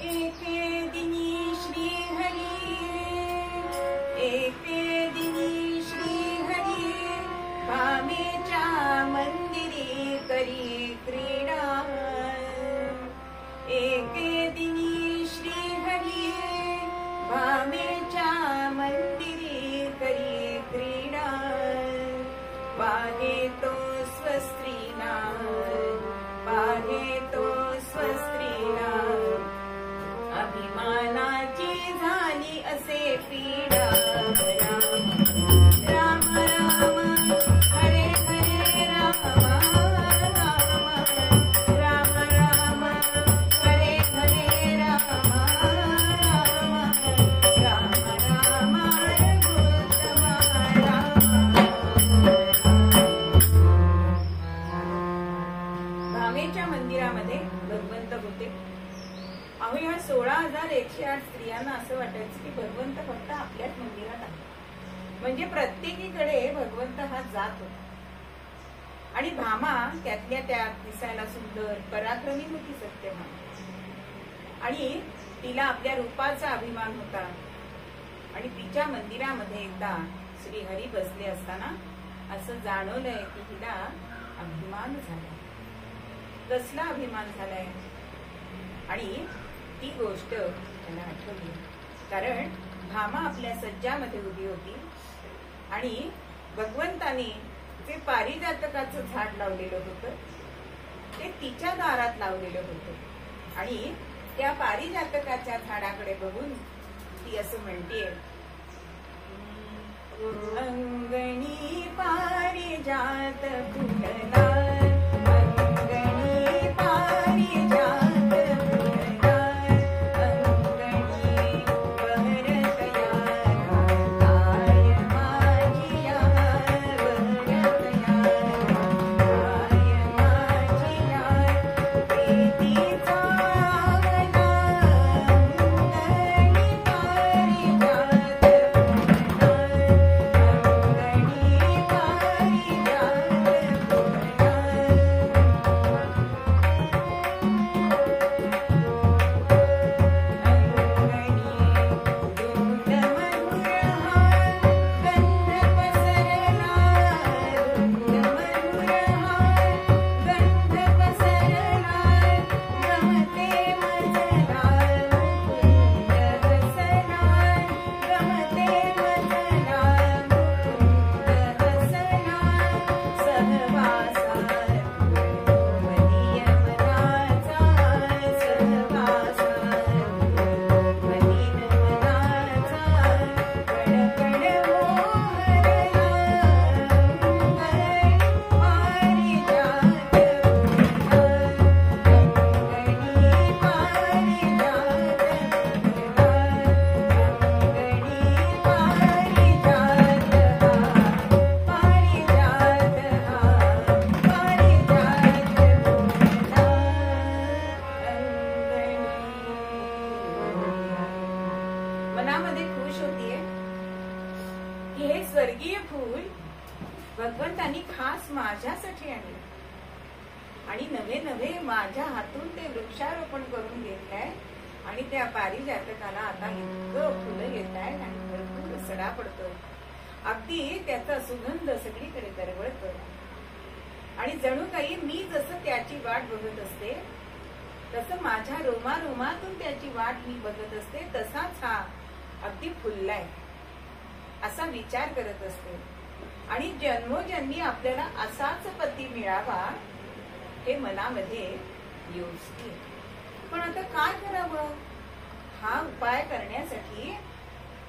एके दिनी श्रीहरी, एके दिनी श्रीहरी, भामेच्या मंदिरी करी क्रीडा. एके दिनी श्रीहरी, भामेच्या मंदिरी करी क्रीडा. पाहे तो स्वस्त्रीला, पाहे तो स्वस्त्रीला, अभिमानाची झाली असे पीडा. राम राम हरे हरे राम, राम राम राम हरे हरे राम, राम राम राम रघुत्तम राम. भामेच्या मंदिरामध्ये भगवंत होते. अहो या 16,108 स्त्रियांना असं वाटायचं की भगवंत फक्त आपल्याच मंदिरात आहे. म्हणजे प्रत्येकीकडे भगवंत हा जात होता. आणि भामा त्यातल्या त्यात दिसायला सुंदर पराक्रमी होती, सत्यभामा. आणि तिला आपल्या रूपाचा अभिमान होता. आणि तिच्या मंदिरामध्ये एकदा श्रीहरी बसले असताना असं जाणवलंय की हिला अभिमान झाला. कसला अभिमान झालाय? आणि ती गोष्ट त्यांना आठवली. कारण भामा आपल्या सज्जामध्ये उभी होती आणि भगवंतानी जे पारिजातकाचं झाड लावलेलं होतं ते तिच्या दारात लावलेलं होतं. आणि त्या पारिजातकाच्या झाडाकडे बघून ती असं म्हणतेय, अंगणी पारिजात फुलला, अंगणी पारिजात फुलला, अंगणी बहरत यारा, काय माझी यार बहरत यारा, काय माझी यार प्रीतीचा अंगणा, अंगणी पारिजात मनामध्ये खुश होतीये की हे स्वर्गीय फूल भगवंतांनी खास माझ्यासाठी आणले आणि नवे नवे माझ्या हातून ते वृक्षारोपण करून घेतलंय आणि त्या पारिजातकाला आता इतकं फुलं येत आहेत आणि भरपूर सडा पडतोय. अगदी त्याचा सुगंध सगळीकडे दरवळतोय आणि जणू काही मी जसं त्याची वाट बघत असते तसं माझ्या रोमारोमातून त्याची वाट मी बघत असते, तसाच हा अगदी फुललाय असा विचार करत असते. आणि जन्मोजन्मी आपल्याला असाच पती मिळावा हे मनामध्ये योजते. पण आता काय करावं? हा उपाय करण्यासाठी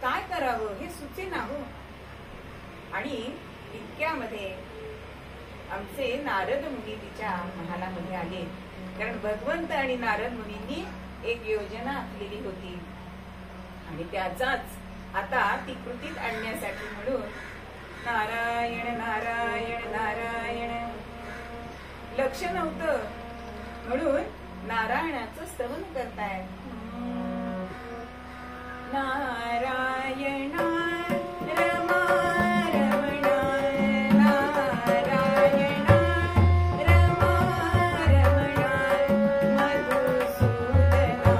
काय करावं हे सुचेना हो. आणि इतक्यामध्ये आमचे नारद मुनी तिच्या महालामध्ये आले. कारण भगवंत आणि नारद मुनींनी एक योजना आखलेली होती आणि त्याचाच आता ती कृतीत आणण्यासाठी म्हणून नारायण नारायण नारायण लक्ष नव्हतं म्हणून नारायणाचं स्तवन करतायत. नारायण रमा रमणा, नारायण रमा रमणा, मधुसूदना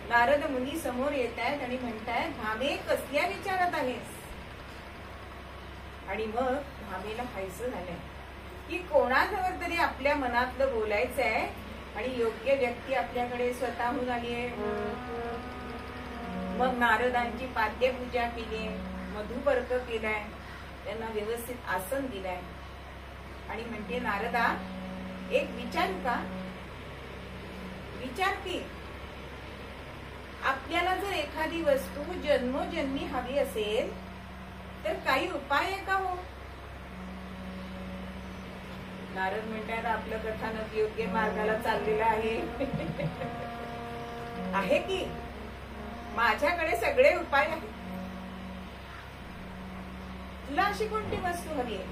नारद मुनी समोर येत आहेत आणि म्हणतायत, भामे कसल्या विचारात आहेस? आणि मग भामेला हायचं झालंय की कोणाजवळ तरी आपल्या मनातलं बोलायचं आहे आणि योग्य व्यक्ती आपल्याकडे स्वतःहून आली आहे. मग नारदांची पाद्यपूजा केली, मधुपर्क केलाय, त्यांना व्यवस्थित आसन दिलाय आणि म्हणते, नारदा एक विचारू का? विचार की, आपल्याला जर एखादी वस्तू जन्मोजन्मी हवी असेल तर काही उपाय आहे का हो? नारद म्हणतात, आपलं कथानक योग्य मार्गाला चाललेलं आहे की माझ्याकडे सगळे उपाय आहेत. तुला अशी कोणती वस्तू हवी आहे?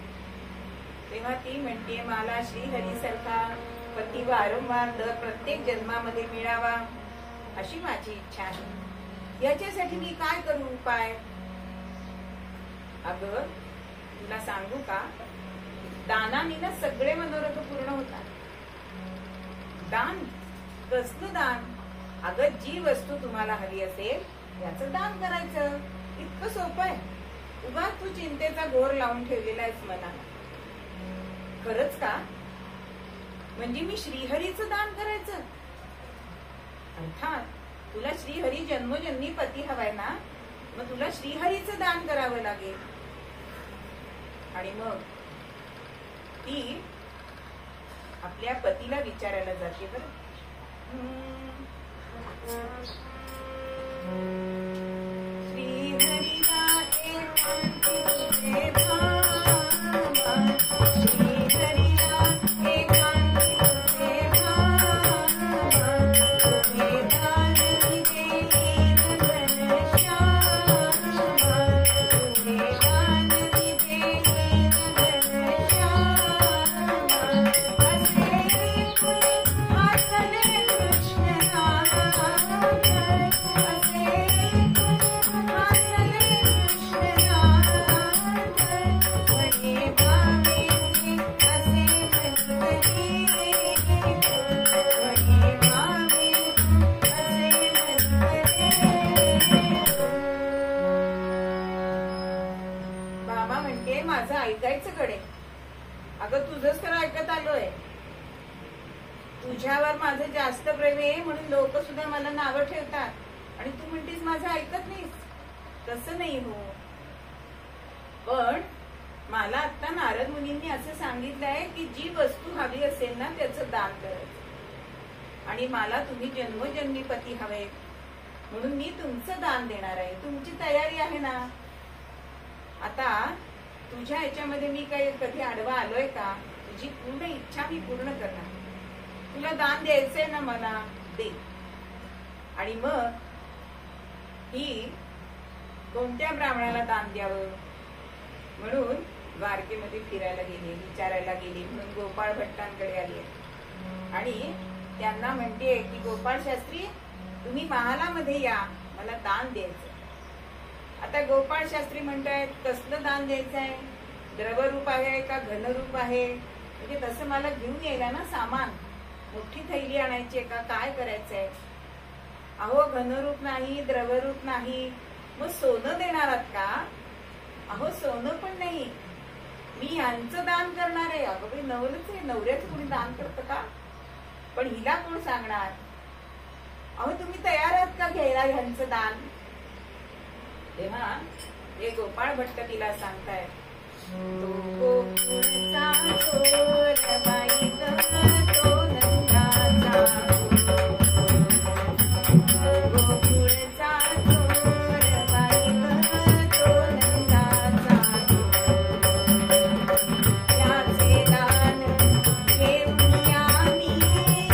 तेव्हा ती म्हणते, मला श्रीहरी सारखा पती वारंवार दर प्रत्येक जन्मामध्ये मिळावा अशी माझी इच्छा आहे. याच्यासाठी मी काय करू उपाय? अगं तुला सांगू का, दानाने ना सगळे मनोरथ पूर्ण होतात. दान कसलं दान? अगं जी वस्तू तुम्हाला हवी असेल याचं दान करायचं, इतकं सोपं आहे. उगा तू चिंतेचा घोर लावून ठेवलेला आहेस मनाला. खरंच का? म्हणजे मी श्रीहरीचं दान करायचं? अर्थात तुला श्रीहरी जन्मोजन्मी पती हवाय ना, मग तुला श्रीहरीचं दान करावं लागेल. आणि मग ती आपल्या पतीला विचारायला जाते. बरं, श्रीहरीला ऐकायचं कडे. अगं तुझंच तर ऐकत आलोय. तुझ्यावर माझं जास्त प्रेम आहे म्हणून लोक सुद्धा मला नावं ठेवतात आणि तू म्हणतेस माझं ऐकत नाहीस. तसं नाही हो. पण मला आता नारद मुनींनी असं सांगितलंय की जी वस्तू हवी असेल ना त्याचं दान करायचं आणि मला तुम्ही जन्मोजन्मी पती हवे म्हणून मी तुमचं दान देणार आहे. तुमची तयारी आहे ना? आता तुझ्या ह्याच्यामध्ये मी काही कधी आडवा आलोय का? तुझी पूर्ण इच्छा मी पूर्ण करणार. तुला दान द्यायचंय ना मला, दे. आणि मग ही कोणत्या ब्राह्मणाला दान द्यावं म्हणून द्वारकेमध्ये फिरायला गेली, विचारायला गेली. म्हणून गोपाळ भट्टांकडे आली आणि त्यांना म्हणते की गोपाळ शास्त्री तुम्ही महालामध्ये या, मला दान द्यायचं. आता गोपाळ शास्त्री म्हणतायत कसलं दान द्यायचं आहे? द्रवरूप आहे का घनरूप आहे? म्हणजे तसं मला घेऊन यायला ना सामान, मोठी थैली आणायची का काय करायचंय? अहो घनरूप नाही, द्रवरूप नाही, मग सोनं देणार आहात का? अहो सोनं पण नाही, मी ह्यांचं दान करणार आहे. अगं बाई नवलच आहे, नवऱ्याचं कोणी दान करतं का? पण हिला कोण सांगणार? अहो तुम्ही तयार आहात का घ्यायला ह्यांचं दान? तेव्हा हे गोपाळ भट्ट तिला सांगताय, तो गोकुळचा चोर बाई ग, तो नंदाचा गोकुळचा चोर बाई ग, तो नंदाचा याचे दान घेऊन आम्ही,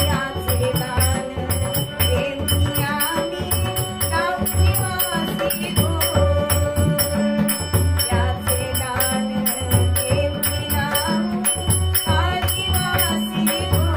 याचे दान घेऊन आम्ही गावठी वासी गो. याचे दान घेऊन आम्ही आदिवासी गो.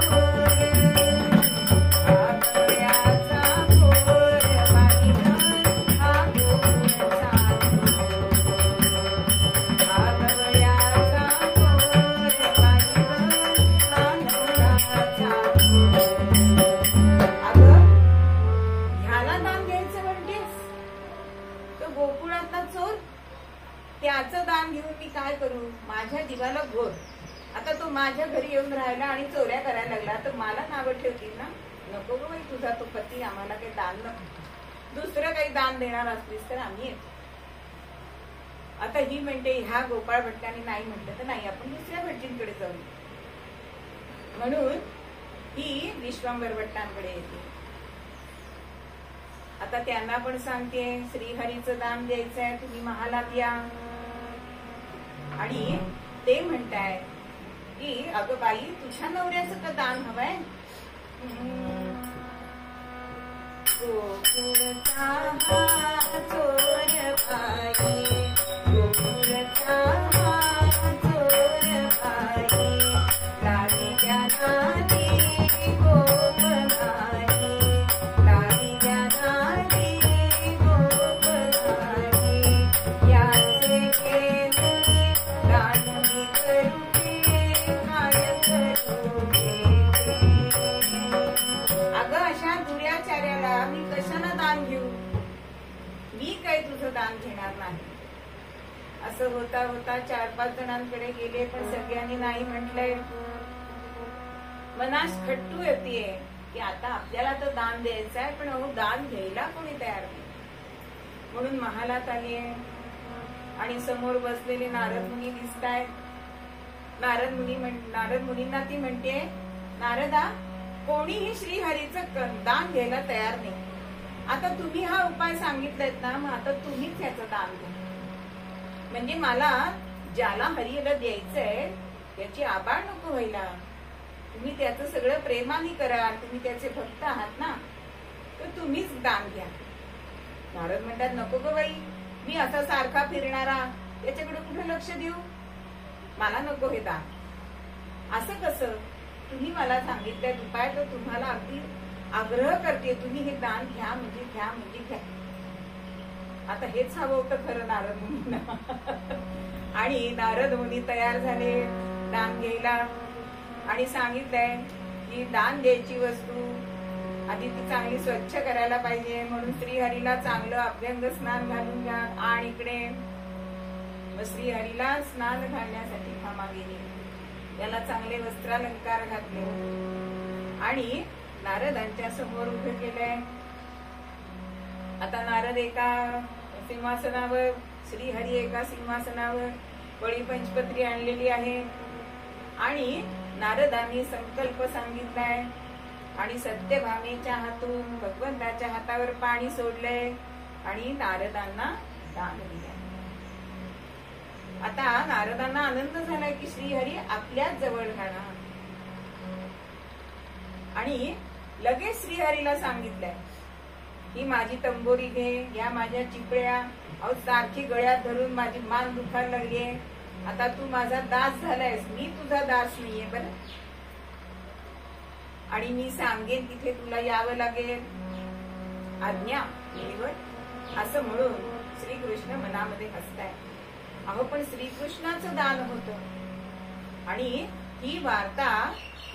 गोकुळातला चोर, त्याचं दान घेऊन मी काय करू? माझ्या जीवाला घोर. आता तो माझ्या घरी येऊन राहिला आणि चोऱ्या करायला लागला तर मला नावं ठेवतील ना. नको ग बाई, तुझा तो पती, आम्हाला काही दान नको. दुसरं काही दान देणार असलीस तर आम्ही येतो. आता ही म्हणते ह्या गोपाळ भट्टाने नाही म्हटलं तर नाही, आपण दुसऱ्या भटजींकडे जाऊ. म्हणून ही विश्वांबर भट्टांकडे येते. आता त्यांना पण सांगते श्रीहरीचं दान द्यायचंय, तुम्ही महालात या. आणि ते म्हणताय की अगं बाई, तुझ्या नवऱ्याचं का दान हवंय? गोकुळचा हा चोर बाई, गोकुळचा हा चोर बाई, लावी त्या नादी गोप नाही, लावी त्या नादी गोप नाही, याचे केले दान मी करूचे, काय करूचे. अगं अशा दुराचार्याला मी कशाला दान घेऊ? मी काय तुझं दान घेणार नाही. असं होता होता 4-5 जणांकडे गेले, पण सगळ्यांनी नाही म्हटलंय. मनास खट्टू येते की आता आपल्याला तर दान द्यायचं आहे, पण अहो दान घ्यायला कोणी तयार नाही. म्हणून महालात आली आणि समोर बसलेले नारद मुनी दिसतायत. नारद मुनींना ती म्हणते, नारदा, कोणीही श्रीहरीचं दान घ्यायला तयार नाही. आता तुम्ही हा उपाय सांगितलायत ना, मग आता तुम्हीच याचं दान घ्या. म्हणजे मला ज्याला हरीला द्यायचंय त्याची आबाळ नको व्हायला. तुम्ही त्याचं सगळं प्रेमाने करा, तुम्ही त्याचे भक्त आहात ना, तर तुम्हीच दान घ्या. नारद म्हणतात, नको ग बाई, मी असा सारखा फिरणारा, त्याच्याकडे कुठे लक्ष देऊ? मला नको हे दान. असं कसं? तुम्ही मला सांगितलंय उपाय, तर तुम्हाला अगदी आग्रह करते, तुम्ही हे दान घ्या म्हणजे घ्या म्हणजे घ्या. आता हेच हवं होतं खरं नारद मुनींना. आणि नारद मुनी तयार झाले दान घ्यायला आणि सांगितलंय की दान द्यायची वस्तू आधी ती चांगली स्वच्छ करायला पाहिजे. म्हणून श्रीहरीला चांगलं अभ्यंग स्नान घालून घ्या. आणि इकडे श्रीहरीला स्नान घालण्यासाठी खामा गेली, त्याला चांगले वस्त्रालंकार घातले आणि नारदांच्या समोर उभे केलंय. आता नारद एका सिंहासनावर, श्रीहरी एका सिंहासनावर, बळी पंचपत्री आणलेली आहे आणि नारदांनी संकल्प सांगितलाय आणि सत्यभामेच्या हातून भगवंताच्या हातावर पाणी सोडलंय आणि नारदांना दान दिले. आता नारदांना आनंद झालाय की श्रीहरी आपल्याच जवळ राहणार. आणि लगेच श्रीहरीला सांगितलंय, ही माझी तंबोरी घे, या माझ्या चिपळ्या, अहो सारखी गळ्यात धरून माझी मान दुखायला लागलीये. आता तू माझा दास झालायस, मी तुझा दास नाहीये बरं. आणि मी सांगेन तिथे तुला यावं लागेल, आज्ञा निवड. असं म्हणून श्रीकृष्ण मनामध्ये हसताय. अहो पण श्रीकृष्णाचं दान होतं आणि ही वार्ता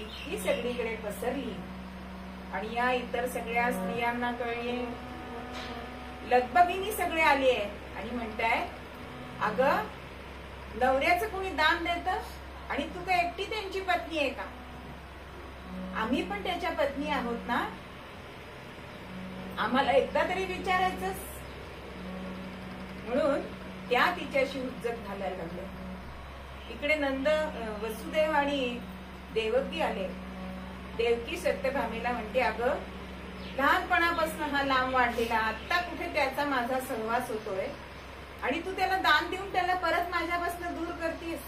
इतकी सगळीकडे पसरली आणि या इतर सगळ्या स्त्रियांना कळले. लगबगीने सगळे आले आणि म्हणताय, अगं नवऱ्याचं कोणी दान देतं आणि तू काय एकटी त्यांची पत्नी आहे का? आम्ही पण त्याच्या पत्नी आहोत ना, आम्हाला एकदा तरी विचारायचं. म्हणून त्या तिच्याशी हुज्जत घालायला लागले. इकडे नंद, वसुदेव आणि देवकी आले. देवकी सत्यभामेला म्हणते, अगं लहानपणापासून हा लांब वाढलेला, आता कुठे त्याचा माझा सहवास होतोय आणि तू त्याला दान देऊन त्याला परत माझ्यापासून दूर करतीस.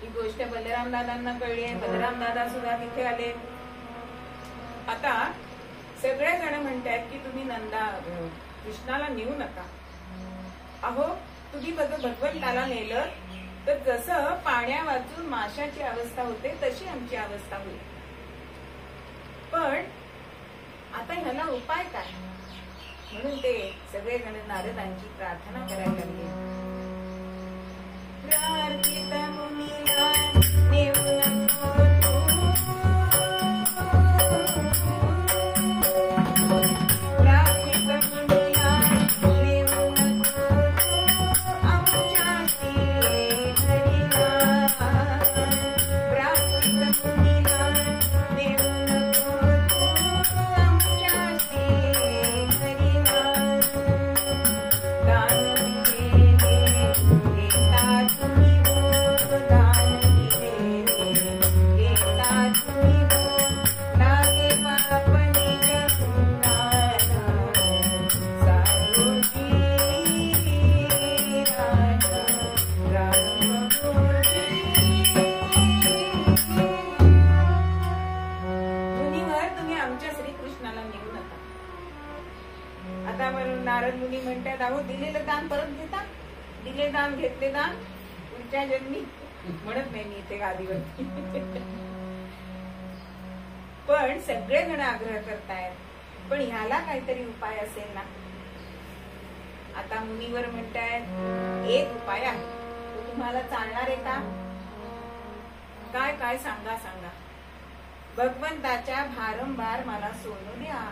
ही गोष्ट बलराम दादांना कळली. बलराम दादा सुद्धा तिथे आले. आता सगळे जण म्हणतात की तुम्ही नंदा कृष्णाला नेऊ नका. अहो तुम्ही भगवंताला नेलं तर जसं पाण्या वाचून माशाची अवस्था होते तशी आमची अवस्था होईल. पण आता ह्याला उपाय काय? म्हणून ते सगळेजण नारदांची प्रार्थना करायला लागले. प्रार्थित मुनीला नेऊ नको तू, प्रार्थित मुनीला आता नारद मुनी म्हणतात, अहो दिलेलं दान परत घेता, दिले दान घेतले दान पुढच्या जन्मी. म्हणत नाही मी इथे गादीवरती. पण सगळेजण आग्रह करतायत, पण ह्याला काहीतरी उपाय असेल ना. आता मुनीवर म्हणतायत एक उपाय आहे, तो तुम्हाला चालणार आहे का? काय काय सांगा सांगा. भगवंताच्या भारंभार मला सोनं द्या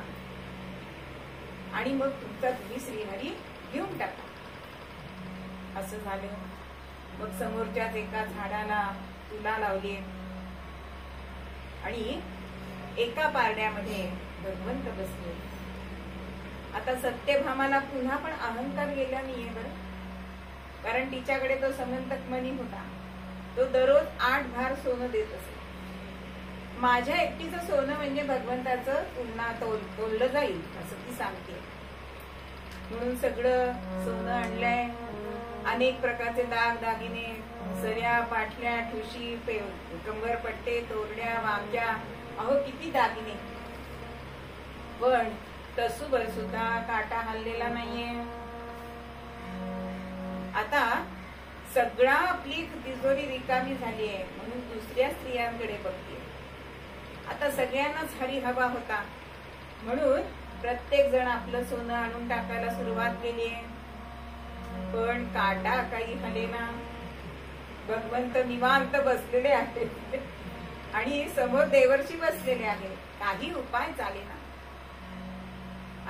आणि मग तुमचा तुम्ही श्रीहरी घेऊन टाका. असं झालं. मग समोरच्याच एका झाडाला तुला लावली आणि एका पारड्यामध्ये भगवंत बसले. आता सत्यभामाला पुन्हा पण अहंकार गेला नाहीये बरं, कारण तिच्याकडे तो समंतक मणी होता. तो दररोज 8 भार सोनं देत असे. माझ्या एकटीचं सोनं म्हणजे भगवंताचं पुन्हा तोललं जाईल असं ती सांगते. म्हणून सगळं सोनं आणलंय. अनेक प्रकारचे दाग दागिने, सऱ्या, पाटल्या, ठुशी, कंबरपट्टे, तोरड्या, वांग्या, अहो किती दागिने. पण तसूभर सुद्धा काटा हल्लेला नाहीये. आता सगळा आपली तिजोरी रिकामी झाली आहे म्हणून दुसऱ्या स्त्रियांकडे बघते. आता सगळ्यांनाच हरी हवा होता म्हणून प्रत्येक जण आपलं सोनं आणून टाकायला सुरुवात केली. पण काटा काही हलेना. भगवंत निवांत बसलेले आहेत आणि समोर देवर्षी बसलेले आहेत. काही उपाय चालेना.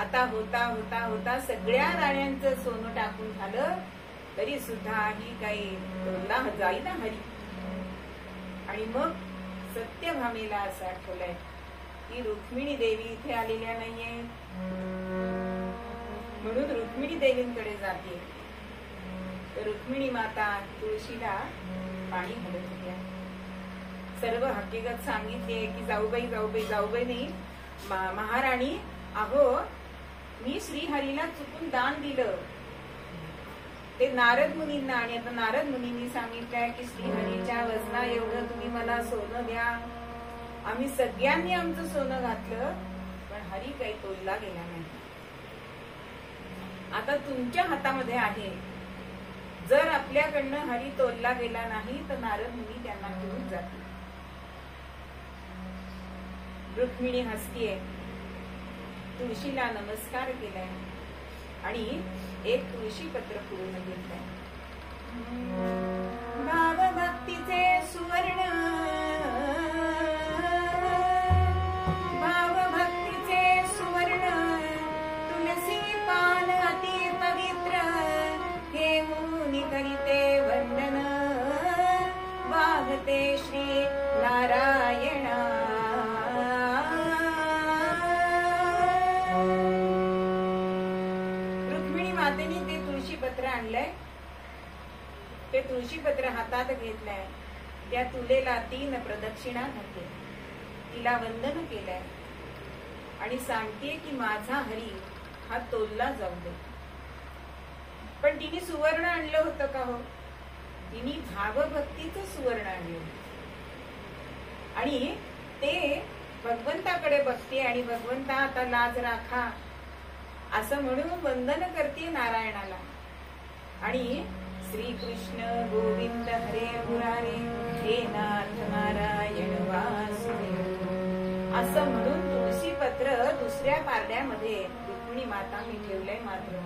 आता होता होता होता सगळ्या राण्यांचं सोनं टाकून झालं तरी सुद्धा ही काही तोलला जाईना हरी. आणि मग सत्यभामेला असं आठवलंय की रुक्मिणी देवी इथे आलेल्या नाहीये, म्हणून रुक्मिणी देवींकडे जाते. तर रुक्मिणी माता तुळशीला पाणी घालत होत्या. सर्व हकीकत सांगितली की जाऊबाई जाऊबाई जाऊबाई नाही महाराणी, अहो मी श्रीहरीला चुकून दान दिलं ते नारद मुनींना. आणि आता नारद मुनींनी सांगितलंय की श्रीहरीच्या वजना एवढं तुम्ही मला सोनं द्या. आम्ही सगळ्यांनी आमचं सोनं घातलं पण हरी काही तोलला गेला नाही. आता तुमच्या हातामध्ये आहे. जर आपल्याकडनं हरी तोलला गेला नाही तर नारद मुनी त्यांना घेऊन जातील. रुक्मिणी हसतीये, तुळशीला नमस्कार केलाय आणि एक तुळशी पत्र पूर्ण घेतलंय. भावभक्तीचे सुवर्ण, भावभक्तीचे सुवर्ण, तुलसी पान अति पवित्र, हे मुनी करीते वंदन, वाहते श्री नारायणा. मातेने ते तुळशी पत्र आणलंय. ते तुळशी पत्र हातात घेतलंय. त्या तुलेला 3 प्रदक्षिणा घातल्या, तिला वंदन केलंय आणि सांगतेय की माझा हरी हा तोलला जाऊ दे. पण तिने सुवर्ण आणलं होतं का हो? तिने भावभक्तीचं सुवर्ण आणलं आणि ते भगवंताकडे बघते आणि भगवंता आता लाज राखा असं म्हणून वंदन करते नारायणाला. आणि श्रीकृष्ण गोविंद हरे मुरारे, हे नाथ नारायण वासुदेव असं म्हणून तुळशी पत्र दुसऱ्या पारड्यामध्ये रुक्मिणी मातांनी ठेवलंय मात्र.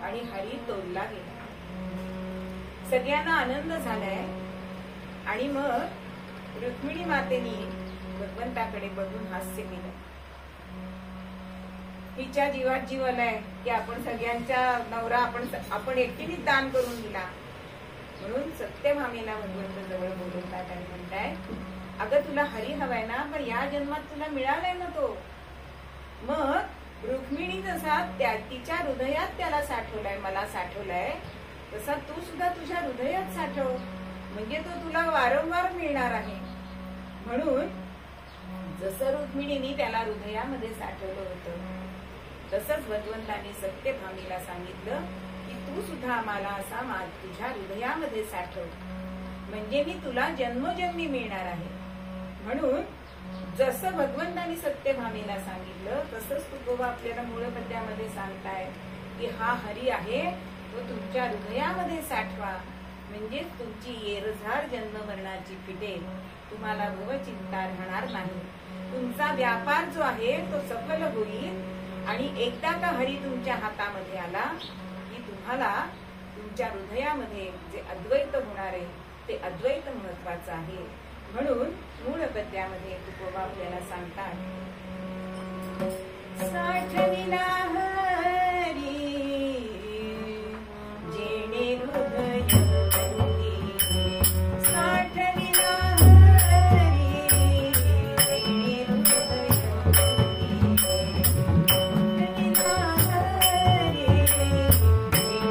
आणि हरी तोलला गेला. सगळ्यांना आनंद झालाय. आणि मग रुक्मिणी मातेनी भगवंताकडे बघून हास्य केलं. तिच्या जीवात जीव आलाय की आपण सगळ्यांच्या नवरा आपण एकटीनेच दान करून दिला. म्हणून सत्यभामेला भगवंत जवळ बोलवतात आणि म्हणताय, अगं तुला हरी हवाय ना, पण या जन्मात तुला मिळालाय ना तो. मग रुक्मिणी जसा तिच्या हृदयात त्याला साठवलाय, मला साठवलाय, तसा तू सुद्धा तुझ्या हृदयात साठव, म्हणजे तो तुला वारंवार मिळणार आहे. म्हणून जसं रुक्मिणीने त्याला हृदयामध्ये साठवलं होतं तसंच भगवंताने सत्यभामेला सांगितलं की तू सुद्धा मला असा तुझ्या हृदयामध्ये साठव, म्हणजे मी तुला जन्मोजन्मी मिळणार आहे. म्हणून जसं भगवंतानी सत्यभामेला सांगितलं तसंच तुकोबा आपल्याला मूळ पद्यामध्ये सांगताय की हा हरी आहे तो तुमच्या हृदयामध्ये साठवा, म्हणजेच तुमची येरझार जन्म मरणाची फिटेल, तुम्हाला भवचिंता राहणार नाही, तुमचा व्यापार जो आहे तो सफल होईल आणि एकदा का हरी तुमच्या हातामध्ये आला की तुम्हाला तुमच्या हृदयामध्ये जे अद्वैत होणार आहे ते अद्वैत महत्वाचं आहे. म्हणून मूळ पद्यामध्ये तुकोबा आपल्याला सांगतात, साठविला हरी जेणे हृदय बंदी, साठविला हरी जेणे हृदय बंदी, साठविला हरी जेणे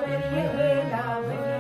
हरी हे लावणी